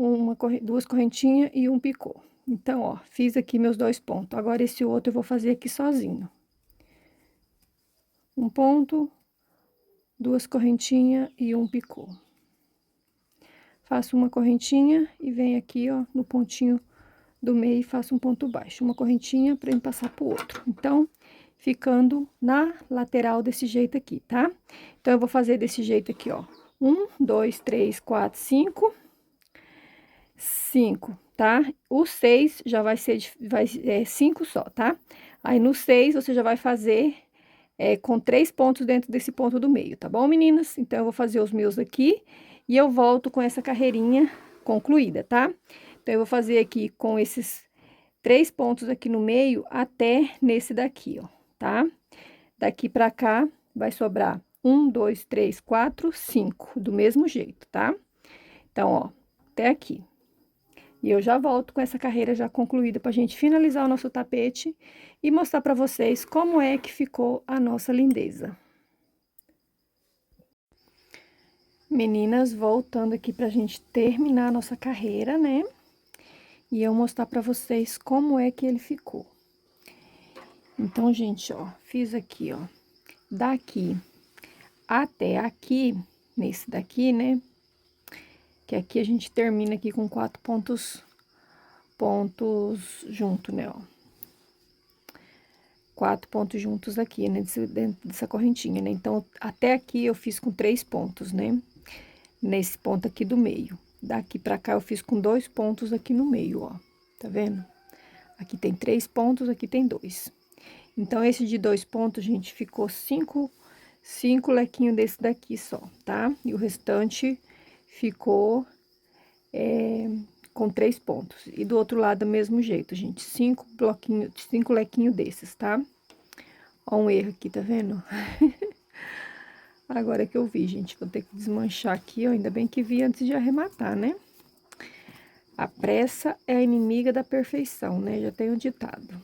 2 correntinhas e um picô. Então, ó, fiz aqui meus 2 pontos. Agora, esse outro eu vou fazer aqui sozinho. Um ponto, 2 correntinhas e um picô. Faço uma correntinha e venho aqui, ó, no pontinho do meio e faço um ponto baixo. Uma correntinha pra eu passar pro outro. Então, ficando na lateral desse jeito aqui, tá? Então, eu vou fazer desse jeito aqui, ó. 1, 2, 3, 4, 5. 5, tá? O 6 já vai ser 5 só, tá? Aí, no 6, você já vai fazer com 3 pontos dentro desse ponto do meio, tá bom, meninas? Então, eu vou fazer os meus aqui e eu volto com essa carreirinha concluída, tá? Então, eu vou fazer aqui com esses 3 pontos aqui no meio até nesse daqui, ó, tá? Daqui pra cá, vai sobrar 1, 2, 3, 4, 5, do mesmo jeito, tá? Então, ó, até aqui. E eu já volto com essa carreira já concluída pra gente finalizar o nosso tapete e mostrar pra vocês como é que ficou a nossa lindeza. Meninas, voltando aqui pra gente terminar a nossa carreira, né? E eu mostrar pra vocês como é que ele ficou. Então, gente, ó, fiz aqui, ó, daqui até aqui, nesse daqui, né? Que aqui a gente termina aqui com 4 pontos junto, né, ó. 4 pontos juntos aqui, né, dentro dessa correntinha, né? Então, até aqui eu fiz com 3 pontos, né? Nesse ponto aqui do meio. Daqui pra cá eu fiz com 2 pontos aqui no meio, ó. Tá vendo? Aqui tem 3 pontos, aqui tem 2. Então, esse de 2 pontos, gente, ficou 5 lequinhos desse daqui só, tá? E o restante ficou com 3 pontos. E do outro lado, do mesmo jeito, gente, 5 bloquinhos, 5 lequinhos desses, tá? Ó, um erro aqui, tá vendo? Agora que eu vi, gente, vou ter que desmanchar aqui, ó, ainda bem que vi antes de arrematar, né? A pressa é a inimiga da perfeição, né? Já tem um ditado.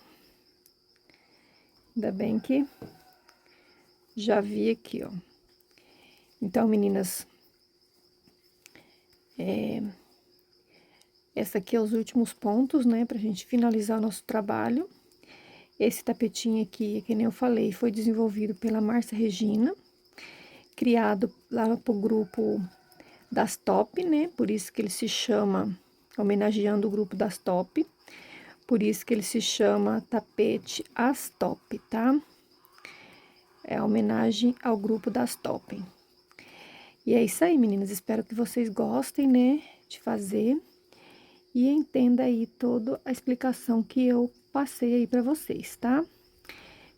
Ainda bem que já vi aqui, ó. Então, meninas, essa aqui é os últimos pontos, né, pra gente finalizar o nosso trabalho. Esse tapetinho aqui, que nem eu falei, foi desenvolvido pela Márcia Regina, criado lá pro grupo das Top, né, por isso que ele se chama, homenageando o grupo das Top, por isso que ele se chama tapete As Top, tá? É a homenagem ao grupo das Top. E é isso aí, meninas, espero que vocês gostem, né, de fazer e entenda aí toda a explicação que eu passei aí pra vocês, tá?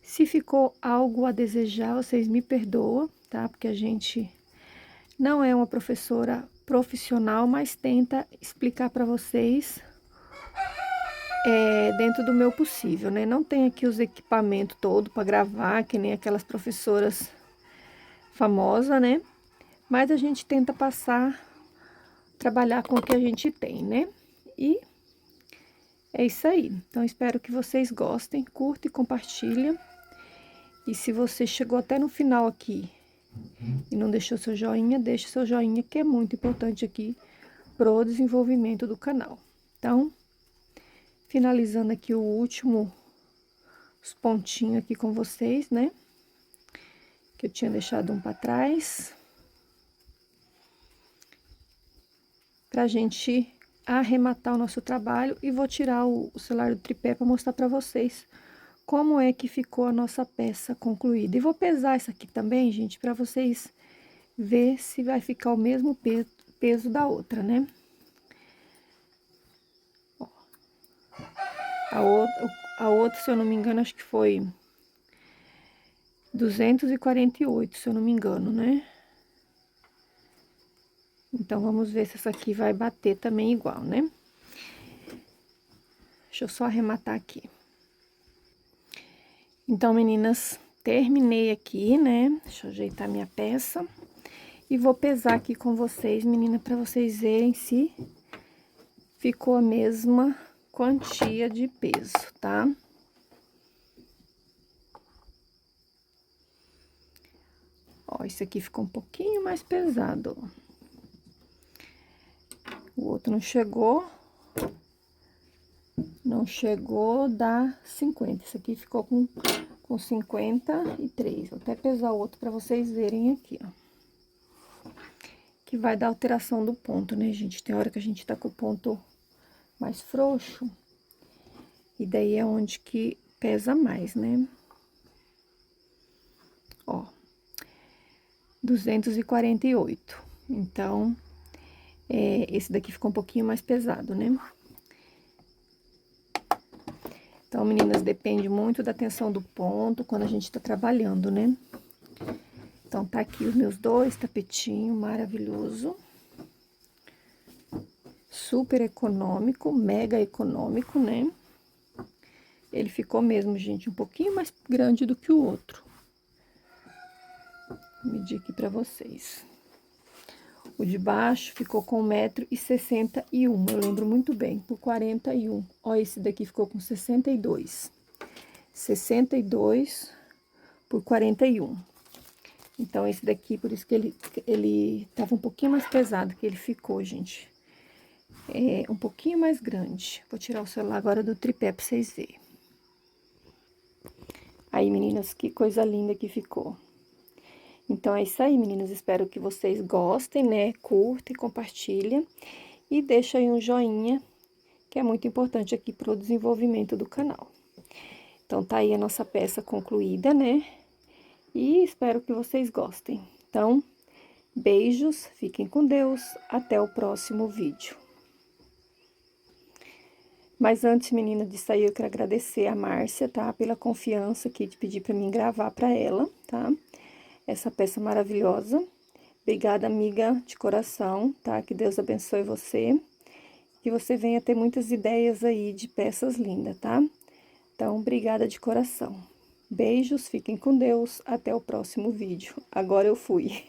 Se ficou algo a desejar, vocês me perdoam, tá? Porque a gente não é uma professora profissional, mas tenta explicar pra vocês dentro do meu possível, né? Não tem aqui os equipamentos todo pra gravar, que nem aquelas professoras famosas, né? mas a gente tenta trabalhar com o que a gente tem, né? E é isso aí. Então, espero que vocês gostem, curta e compartilha. E se você chegou até no final aqui e não deixou seu joinha, deixe seu joinha, que é muito importante aqui pro desenvolvimento do canal. Então, finalizando aqui o último, os pontinhos aqui com vocês, né? Que eu tinha deixado um para trás. Pra gente arrematar o nosso trabalho, e vou tirar o celular do tripé para mostrar para vocês como é que ficou a nossa peça concluída. E vou pesar essa aqui também, gente, para vocês ver se vai ficar o mesmo peso da outra, né? Ó, a outra, se eu não me engano, acho que foi 248, se eu não me engano, né? Então, vamos ver se essa aqui vai bater também igual, né? Deixa eu só arrematar aqui. Então, meninas, terminei aqui, né? Deixa eu ajeitar minha peça. E vou pesar aqui com vocês, menina, para vocês verem se ficou a mesma quantia de peso, tá? Ó, esse aqui ficou um pouquinho mais pesado, ó. O outro não chegou dá 50. Esse aqui ficou com 53. Vou até pesar o outro para vocês verem aqui, ó. Que vai dar alteração do ponto, né, gente? Tem hora que a gente tá com o ponto mais frouxo, e daí é onde que pesa mais, né? Ó, 248. Então, esse daqui ficou um pouquinho mais pesado, né? Então, meninas, depende muito da tensão do ponto quando a gente tá trabalhando, né? Então, tá aqui os meus 2 tapetinhos maravilhoso. Super econômico, mega econômico, né? Ele ficou mesmo, gente, um pouquinho mais grande do que o outro. Vou medir aqui pra vocês. O de baixo ficou com 1,61 m, eu lembro muito bem, por 41. Ó, esse daqui ficou com 62. 62 por 41. Então, esse daqui, por isso que ele tava um pouquinho mais pesado que ele ficou, gente. É um pouquinho mais grande. Vou tirar o celular agora do tripé pra vocês verem. Aí, meninas, que coisa linda que ficou. Então, é isso aí, meninas. Espero que vocês gostem, né? Curta e compartilha. E deixa aí um joinha, que é muito importante aqui pro desenvolvimento do canal. Então, tá aí a nossa peça concluída, né? E espero que vocês gostem. Então, beijos, fiquem com Deus, até o próximo vídeo. Mas antes, menina, de sair, eu quero agradecer a Márcia, tá? Pela confiança aqui de pedir pra mim gravar pra ela, tá? Essa peça maravilhosa. Obrigada, amiga, de coração, tá? Que Deus abençoe você. Que você venha ter muitas ideias aí de peças lindas, tá? Então, obrigada de coração. Beijos, fiquem com Deus, até o próximo vídeo. Agora eu fui.